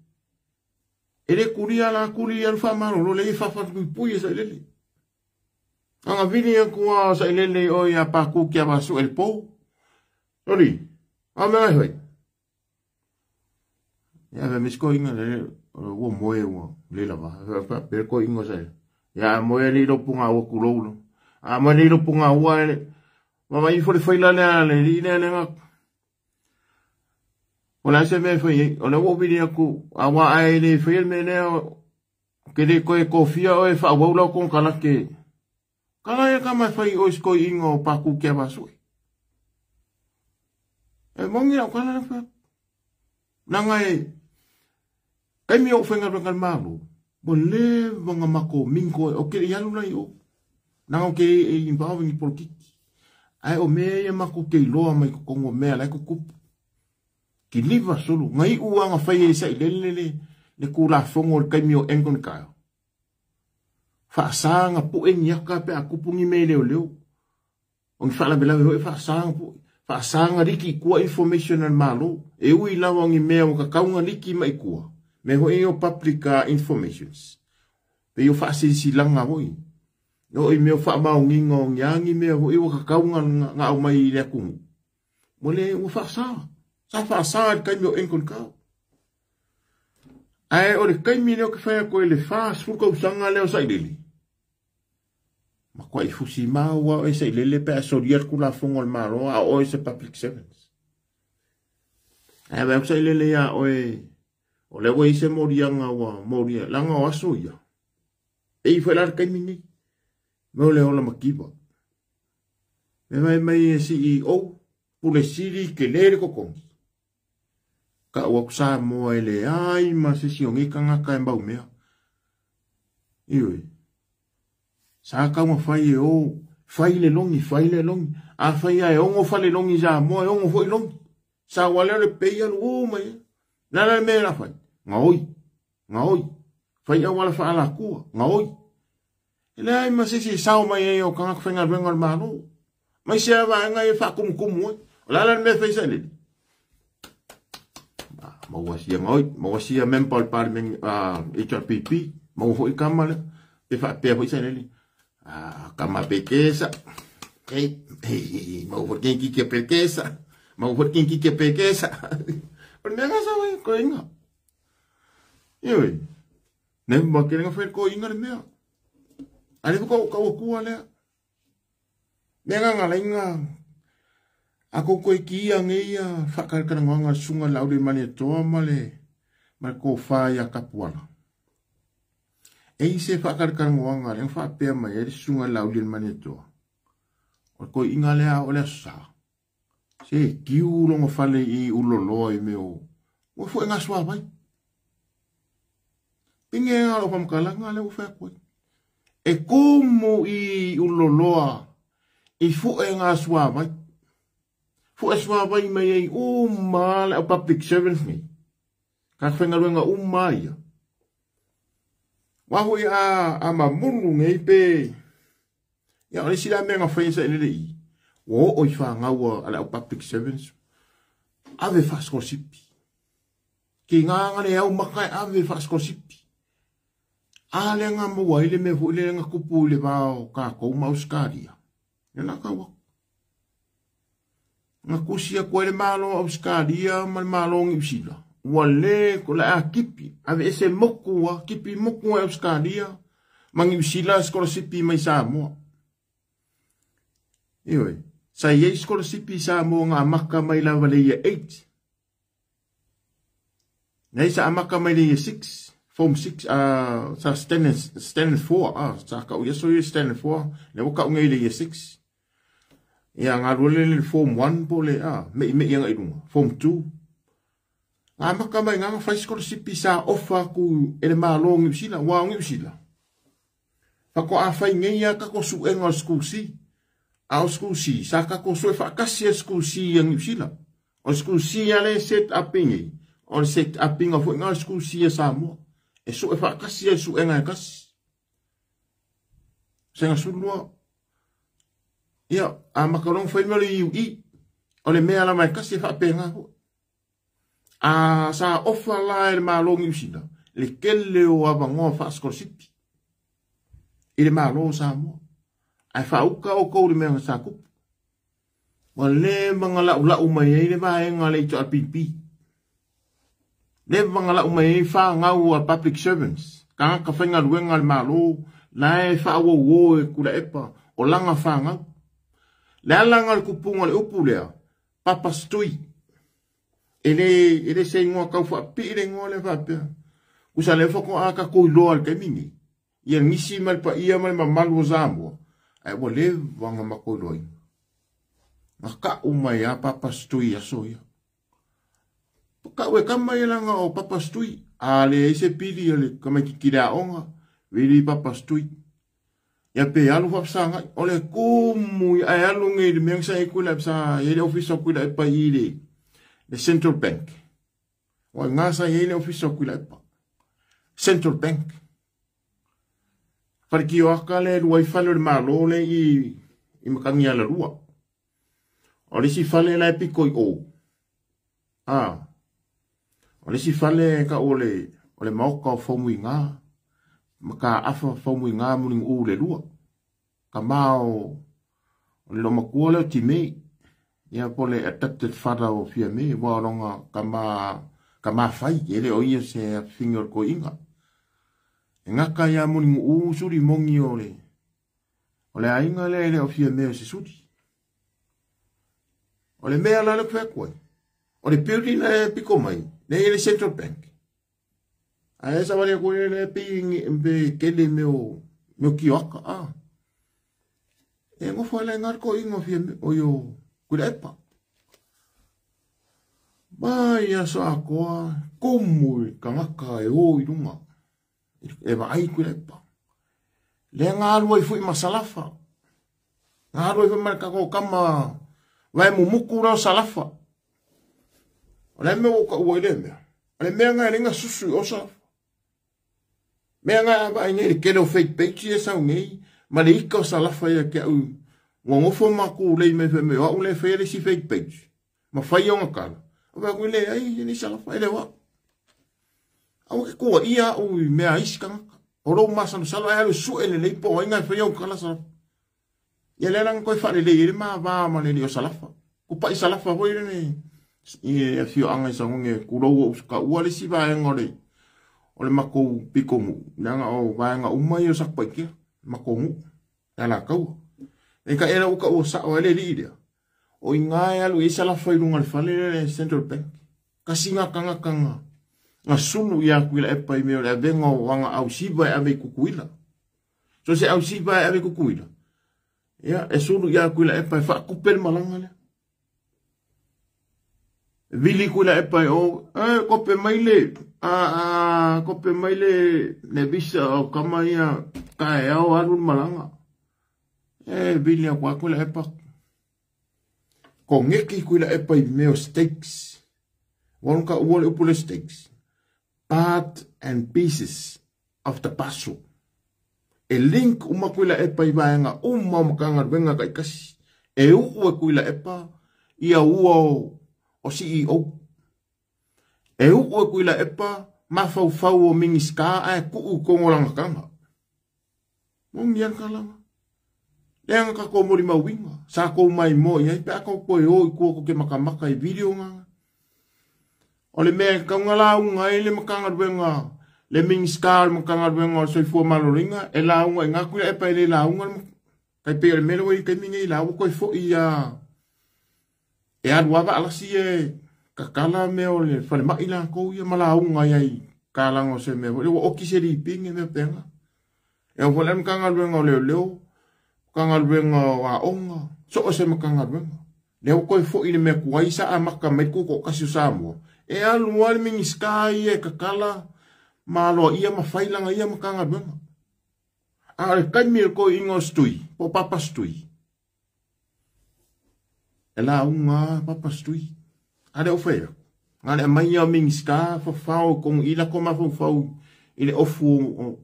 ele kuria la kuria al famaro lo le fa pui sa lele anga vini ko sa lele o ya pa ku kia ba su el po ori a me ai ya me misko inga le wo moe wo le la ba pe ko ingo sa ya moe ni lo punga wo kulo a mo ni lo punga wo mama i fo le faila le le ona se me foi ona wo vini ku awa ai le foi me ne ke le ko kofia o fa wo lo kon kala ke kala e kama foi o sko ingo pa ku ke ba sui e mongi o kala fa nanga e kai mi o fenga ngal malu bo le vanga mako minko o ke ya luna yo nanga ke involving politics ai o me mako ke lo mai ko ngo me la ko kupu ki liva solo ngai uanga fai e sai lele le kula fongo le kaimio engon ka fa sanga pu en yaka pe akupungi me leo on fala bela ho fa sanga riki ku information al malo e ui lawa ngi me o ka kaunga riki mai ku me ho e o public informations pe yo fa si langa hoi no i me fa ma ngi ngong yangi me ho e o ka kaunga nga o mai le ku mole u fa sa fa sa kai mi en kon ka ai o le kai mi no ke fa ko le fa su ko sanga le o sai dili Ma kwa i fusi maua o se lele pe asorier kula fongo al malo a o se public servants. Wa se lele ya o le wa se morianga wa moria langa o aso ya. E foi lar kai mini. Me le ola makiba. Me mai CEO pule siri ke lere ko kongi. Ka wa kusa mo ele ai ma se si ongi kanga ka mbau mea. Iwe. Sa ka mo fai o fai le longi a fai ai ongo fale longi ja mo ongo foi longi. Sa wale le peia lu mai. Na me la fai. Ngoi. Fai a wala fa ala ku. Ngoi. Ele ai ma se si sa mai o kanga fenga venga al malo. Mai se va ngai fa kum la me fai sa le. Mawasia ngoi, mawasia membal parliament HRPP, mau foi kamala, e fa pe foi saneli. Kama pekesa. Mau for quem que pekesa. Mau for quem que pekesa. Por nega sa vai ko inga. Yoi. Nem ba que foi ko inga le mea. Ali ko ku ale. Nega ngala inga. Ako koe kia ngeia whakarakarangonga sunga laure mani toa male ko whaia kapuala. E se whakarakarangonga len whapea mai e sunga laure mani toa. O koe inga lea o lea sa. Se kiu longa whale I uloloa I meo. O fo inga swa vai. Pinge nga lo pamkalanga le o whea koe. E komo I uloloa I fo inga swa vai. Fu aswa vai mai ai mal a public servants ni. Ka whenga ruenga mai. Wahui a mamunu ngei pe. Ya ole sila menga whensa ele I. Wo oi wha ngaua ala public servants. Ave whasko sipi. Ki ngangane au makai ave whasko sipi. Ale nga mua ile me fu ile nga kupu ile vao ka kou mauskaria. Yana ka wak. Nga kusia koe le malo au skaria ma le malo ngi usila. Wale ko la kipi. Ave ese moku wa kipi moku au skaria. Mangi usila skola sipi mai Samoa. Iwe. Sa ye skola sipi Samoa nga amaka mai la wale ia 8. Nei sa amaka mai le ia 6. Form 6. Sa standard 4. Sa ka uya so ye standard 4. Le waka unga ile ia 6. Ya ngarule form 1 pole me yang idunga form 2 maka mai nga fai skor sipi sa ofa ku ele malong ibsila wa ngibsila fa ko afai ngeia ka ko su engol school si au school si sa ka ko su fa kasi school si yang ibsila o school si ale set upingi o set upping of engol school si sa mo e su fa kasi su enga kas senga sulua. Ya, makarong foi mo le I. Ole mea la mai kasi fa penga ho. Sa ofa la el malong usina. Le kelle o abango fa skorsipi. Ile malo sa mo. Ai fa uka o ko le mea sa kup. Wale mangala ula umai le ba nga le cho pipi. Le mangala umai fa ngau a public servants. Ka whenga ruenga le malo. La fa wo e kula epa. O langa fa ngau. Le alanga le kupunga le upu lea, papa stui. Ele se ingoa kau wha pire ngoa le whapea. Kusa le whako aka koi loa le kemini. Ia ngisi mal pa ia mal ma malu o Zamboa. Ai wa le wanga ma koi loa. Nga ka umai a papa stui a soia. Ka ue kamai langa o papa stui. A le eise piri ale kamai kikira onga. Vili papa stui. Ya pe alu whapsanga, ole kumu ai alu ngi de mengsa e kula psa ele officer kula e pa ile the Central Bank. O ngasa ele officer kula e pa Central Bank. Farki o akale luai falo le malo le I makangi ala rua. Ole si fale la piko o. Ole si fale ka ole mauka fomu nga. Maka afa fomu nga muning u le lua. Kamao lo makua le timei. Ia pole adapted father o fia me. Waronga kama fai. Ele o ia se finger ko inga. E ngaka ia muning u suri mongi ole. O le ainga le o fia mea se suti. O le mea la le kwea koe. O le building le piko mai. Ne le Central Bank. A esa wale koe le pingi mbe kele meo kioaka. E ngofo le ngar ko ingo fia o yo kule epa. Mai a sa koa komu kangaka e o i runga. E vai kule epa. Le ngāru ai fui masalafa. Ngāru ai fui marikako kama vai mumuku rao salafa. O le mea o ka ua ile mea. O le mea ngai ringa susu o salafa. Mea ngai ava ai ngei kele o fake page e sau ngei. Ma le ika o salafa ia ke au. Ngongofo maku lei me me o le fere si fake page. Ma fai o ngakala. O va kule ai ni salafa ele wa. Au ke kua ia o mea iskanga. Oro masa no salo ai su ele le po inga fai o kala sa. Ia le lang koe whare le ire maa waa ma le o salafa. Ko pai salafa hoi rene. I fio anga i sangonge kurou o ka ua le si vae ngore. O le mako piko mu. Nanga o vae nga umai o sakpa ikia. Mako mu. Nala kaua. E ka era uka ua sa o ele li irea. O inga e alu i salafa i runga le whale le Central Bank. Kasi nga kanga. Nga sunu ia kuila epa i meo le avenga o wanga au siva e ave kukuila. So se au siva e ave kukuila. Ya, e sunu ia kuila epa e whakupel malanga le. Vili kuila epa e o, kope maile, kope maile ne visa o kama ia kae au arun malanga. Vili a kwa kuila epa. Ko ngeki kuila epa i meo stakes. Wanka uole upule stakes. Part and pieces of the puzzle. E link umakuila epa i vaenga makanga wenga kai kasi. E uwe kuila epa ia ua o CEO. E uwe kuila epa mafau o mingiska ai kuu kongolanga kanga. Mongi yang kalanga. Leanga ka komori mawinga. Sa ko mai mo ia pe ako koe o ikuo ke makamaka i video nga. O le mea kaungala unga e le makanga wenga. Le mingiska le makanga wenga o soifua maloringa. E la unga e ngakuila epa e le la unga. Kai pe le mele wei kai mingi la uko i fo ia. E aduava alasi e kakala me o le fale maila kou ia mala unga iai. Kalango se me. Le o ki se ri pingi me penga. E o fale makanga wenga o leo. Makanga wenga o a onga. So o se makanga wenga. Le uko i fo i le mea kuwaisa a maka meiku ko kasi Samoa. E alu wale mingiska ia kakala. Malo ia mafailanga ia makanga wenga. A kai mil ko ingo stui, po papa stui. E la unga papa stui. Ade o fea. Ngale mai ia mingiska fa fao kong ila ko ma fao ile ofu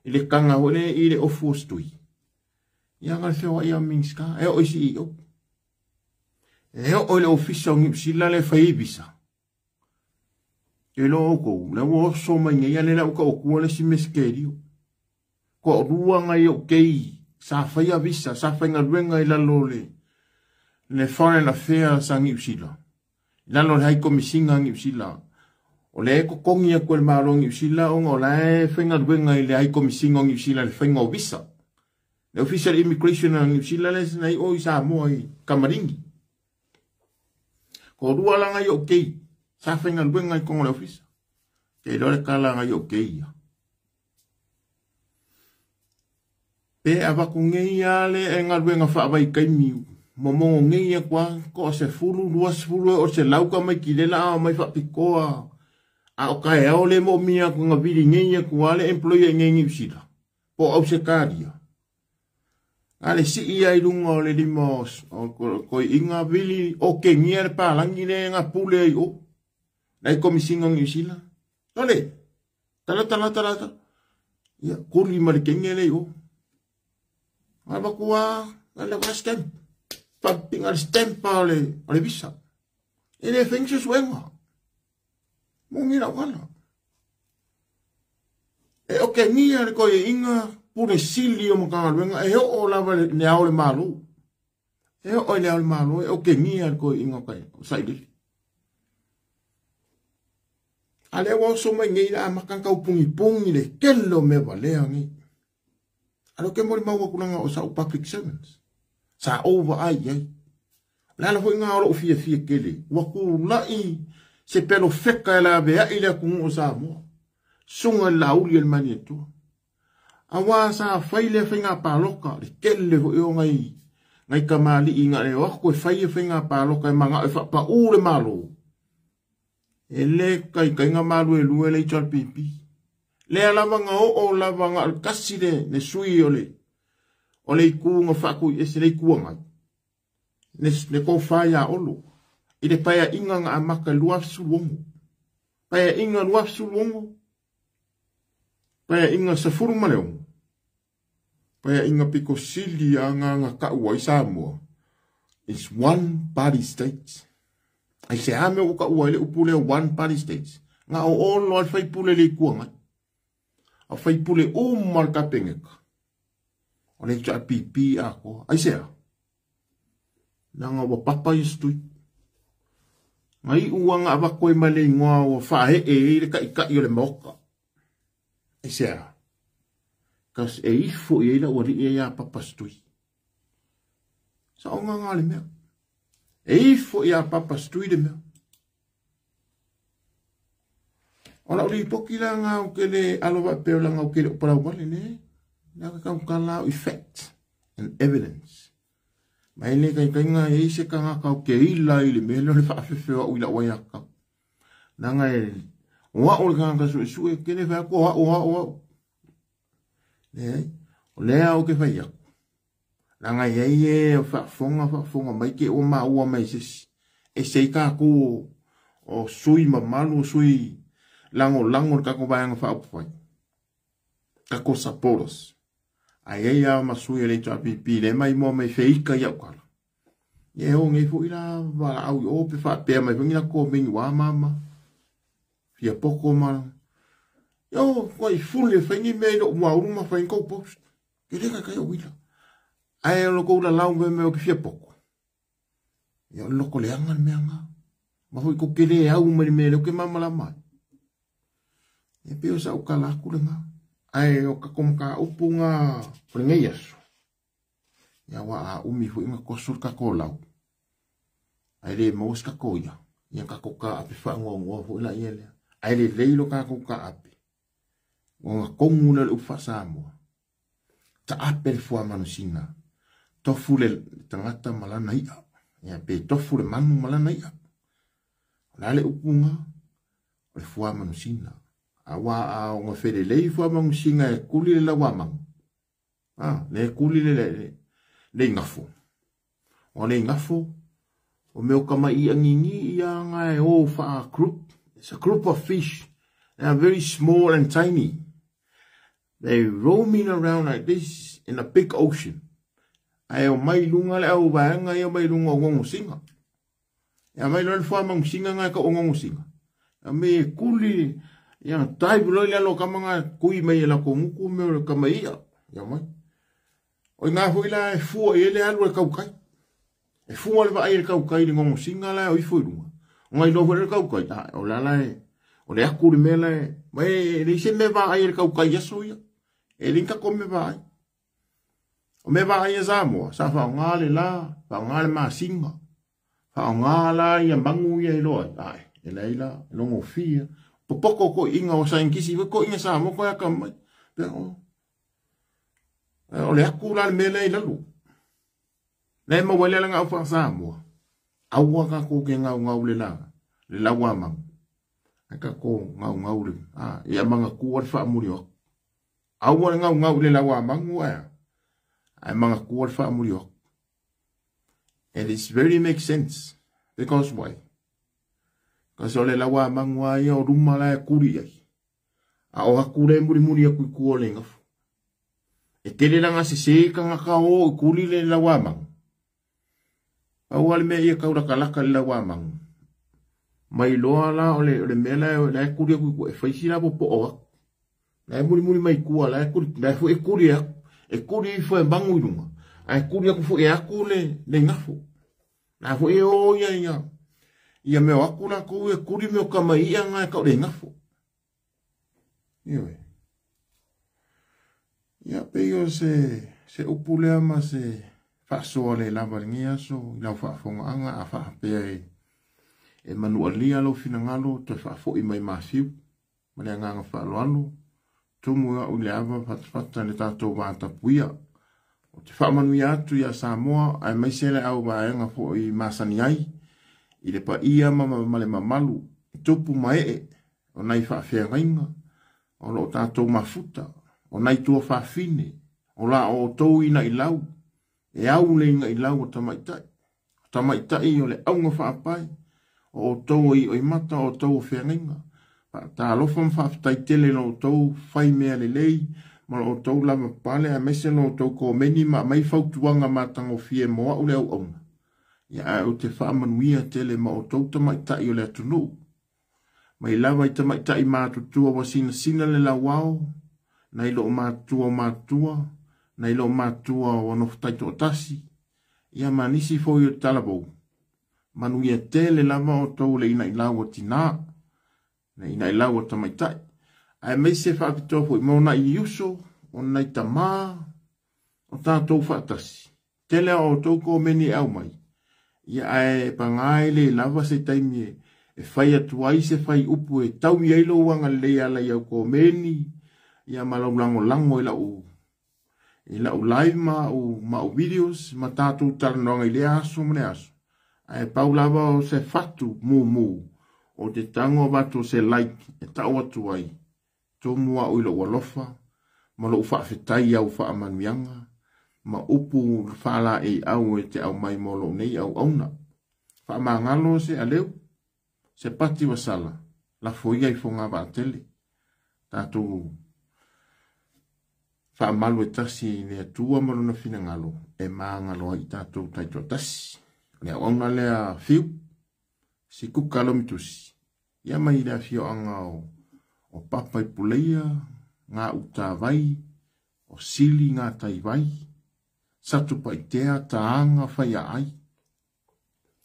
ile kanga ole ile ofu stui. Ia ngale fea ia mingiska e o isi o. E o le ofisa ngi sila le fai bisa. E lo ko, le wo so mai ia le la ko ko le si meskerio. Ko rua ngai o kei, sa whaia visa, sa whainga ruenga i lalo le foreign affairs a ngiusila. Lalo le hai komisinga ngiusila. O le eko kongi a koe maro ngiusila, o le whainga ruenga i le hai komisinga ngiusila le whainga o visa. Le official immigration a ngiusila le sinai o i Samoa i Kamaringi. Ko rua langa i o kei, sa whainga ruenga i kongo le ofisa. Kei lore ka langa i o kei ia. Pe avaku ngei ale e ngaruenga whaavai kaimiu. Momongo ngei a kwa ko se fulu, luas fulu o se lauka mai ki lela a mai whapikoa. A o kai ao le mo mia ko ngā viri ngei a kwa ale employer ngei ngi usila. Po au se kāria. Ale si ia i runga o le limos. Ko inga vili o ke ngia re pālangi le ngā pule ai o. Nei komisinga ngi usila. Tole. Tala. Ia, kuri marikengi le o. Apa kuah, ada kuah stamp, pamping ada stamp oleh bisa. Ini fungsi suenga, mungkin awalnya. Oke ni ada kau inga pune silio makang luenga. O lava ne awal malu, o ne awal malu. Oke ni ada kau inga kau saidi. Ale waso mengira makang kau pungi le kelo me valeangi. Alo ke mori mau ko nga o sa public servants. Sa over ai ai. La la foi nga o fia kele. Wa ku lai se pelo feka la be ai le ku o sa mo. Sunga la uli el manieto. Awa sa faile finga paloka le kele ho yo ngai kamali inga le wa ko faile finga paloka manga e fa pa ule malo. Ele kai nga malu e lue le chal pipi. Le alavanga o lavanga al kaside ne sui ole ku nga fa ku ese le ku ngai. Ne ko faya olo. Ide paya inga nga amaka luaf sulongo. Paya inga luaf sulongo. Paya inga safuru maleo. Paya inga piko sili nga ka uai Samoa. It's one party state. Ai se ame o ka uai le upule one party state. Nga o olo al fai pule le ku ngai. A fai pule mal ka pengeka. O le cha pipi ako. Ai sea. Nanga wa papa yustui. Ngai uanga ava koe male ngoa o whahe le ka i o le moka. Ai sea. Kas ifo i la wari ia papa stui. Sa o nga le mea. Ifo ia papa stui le mea. Ola uli poki la nga o ke le aloha peo la nga o ke le opara wale ne. Naka ka ukala effect and evidence. Mai le kai nga e se ka nga ka o ke ila i le mele le whaafewhea o ila waiaka. Nanga e oa o le ka su e ke le whea ko oa. O lea o ke whai aku. Nanga e o whaafonga mai ke o maa ua mai sisi. E sei ka ko o sui mamalu sui lango ka ko bayang whaapuai. Ka ko saporos. Ai a masui le pipi le mai mo mai feika ia kala. Ye o ngai fu ila wala au o pe fa pe mai vinga ko mingi wa mama. Fia poko ma. Yo, ko i fulle fengi me no wa uma fen ko post. Ke le ka o wila. Ai lo ko la lau me o fia poko. Yo lo ko le angan me anga. Ma fu ko ke le au me lo ke mama la mai. E pe o sa o kala ku le nga. Ai o ka komka upunga pringa yesu. Ya wa a umi fu inga kosur ka ko lau. Ai le mos ka koya. Yang ka koka api fa ngongo fu la yele. Ai le leilo ka koka api. Nga kongu le ufa Samoa. Ta ape le fua manusina. Tofu le tangata malana ia. Ya pe tofu le manu malana ia. La le upunga le fua manusina. Awa a nga fere lei fua mangusinga e kuli le la wamang. Le kuli le ngafo. O le ngafo. O meo kama i angingi ia nga e o fa a group. It's a group of fish. They are very small and tiny. They roaming around like this in a big ocean. Ai o mai lunga le au vaanga ia mai lunga o ngongusinga. Ia mai lo le fua mangusinga nga ka o ngongusinga. A me kuli yang tai bulo le lo kamanga kui mai la ko muku me ka mai ya mai o nga fu ila fu e le alu ka kai e fu le vai ka kai ngo singa la o fu lu ngai lo fu ka kai o la o le aku le mele mai le se me va ai ka kai ya so ya e linka ko me vai o me vai ya zamo sa fa nga le la fa nga le ma singa fa nga la ya bangu ya lo ai e leila lo mo fia Popoko ko inga o sainkisi ko inga sa mo ko ya kamai. Pero o le aku la mele ila lu. Le mo wale la nga fa sa mo. Awa ka ko ke nga le la wa mang. Aka ko nga le. Ya manga ku wa fa muri o. Awa nga le la wa mang wa. Ai manga ku wa fa muri o. And it's very makes sense because why? Kasi ole la wa mangwa ia o ruma la e kuri ai. A o hakure muri a kui kua le ngafu. E tele langa se ka ngaka o kuri le la wa mang. A wale me ia kaura kalaka le la wa mang. Mai loa la ole mela la e kuri a kui kua. E faisi la popo o aku. La e muri mai kua la e kuri. La e fu e kuri aku. E kuri fu e bangu irunga. A e kuri aku fu e aku le ngafu. La fu e o ia. Ia meo aku na kou e kuri meo kama ia ngai kau le ngafo. Iwe. Ia peo se upulea ma se whaasoa le lava ngia so lau whaafonga anga a whaapea e manua lia lo fina ngalo te whaafo i mai mafiu. Mane anganga whaaloalo. Tumu ia ule ava whatawhata le tātou vāta puia. O te whaamanu i atu ia Samoa ai mai sele au vāenga fo i masani ai. I le pa ia male mamalu. Tupu mae o nai whaafea ngainga. O lo tātou mafuta. O nai tua whaafine. O la o tau ina i lau. E au le inga i lau o tamaitai. O tamaitai o le aunga whaapai. O tau i mata o tau o whengainga. Ta alofa mwhaafitai tele no tau whai mea le lei. Ma o tau lama pale a mese no tau ko meni ma mai whautuanga matango fie moa ule au auna. Ia o te whaamanuia tele ma o tau tamaitai o le atunu. Ma i lawa i tamaitai mātutua wa sina le la wao. Na ilo mātua. Na ilo mātua o noftai to tasi. Ia manisi fo i o talabou. Manuia tele lama o tau le ina i lawa tina. Na ina i lawa tamaitai. Ai mei se whaapitoa fo i mauna i uso. O nai tamā. O tātou whaatasi. Tele o tau ko meni au mai. Ia ai pangai le lava se taimi e whai atuai se whai upu e tau i eilo wanga le ala i au ko meni. Ia malau lango i lau. I lau live ma o videos ma tātou taranonga i le aso mene aso. Ai paulava o se fatu mu. O te tango watu se like e tau atu ai. Tō mua o ilo walofa. Ma lo whaafetai au whaamanuianga. Ma upu whaala e au e te au mai molo nei au auna. Whaamangalo se aleu. Se pati wasala. La foia i fonga wātele. Tātou whaamalu e tasi ne atua maruna fina ngalo. E maangalo i tātou taito tasi. Le au auna lea fiu. Si kukalo mitusi. Ia mai lea fio anga o papai puleia. Ngā utawai. O sili ngā taiwai. Satu paitea taanga whai ai.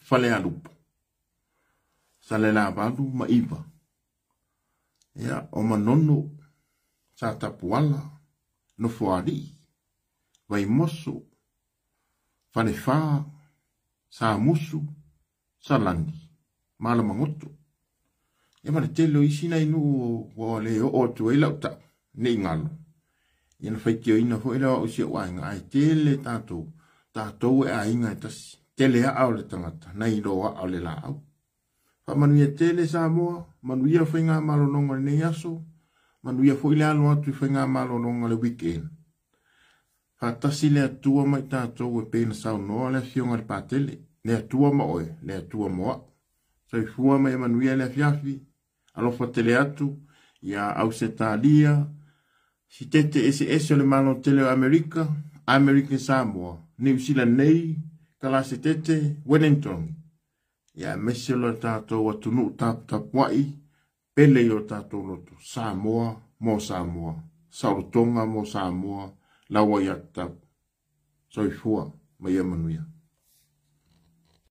Whale alupo. Sale la valu ma iwa. Ia o manono. Sa tapuala. No fuari. Vai moso. Whale whaa. Sa musu. Sa lani. Mala mangoto. Ia mara telo isina inu o le o tu ila uta. Nei ngalo. Ia na whaikio ina fo ila o si o ainga. Ai tele tātou. Tātou e a inga e tasi. Tele a au le tangata. Nei roa au le la au. Manuia tele Samoa. Manuia whainga malononga le nei aso. Manuia fo ila alo atu whainga malononga le weekend. Whatasi le atua mai tātou e pēna sau noa le fionga le pātele. Le atua ma oe. Le atua moa. Sai fua mai manuia le fiafi. Alofa tele atu. Ia au se tālia. Si tete ese le malo tele o Amerika. American Samoa. New Zealand nei. Kala se tete. Wellington. Ia meselo tātou atunu tapuai. Pele o tātou loto. Samoa. Mo Samoa. Saurotonga mo Samoa. Lawa i atau. Sai fua. Mai manuia.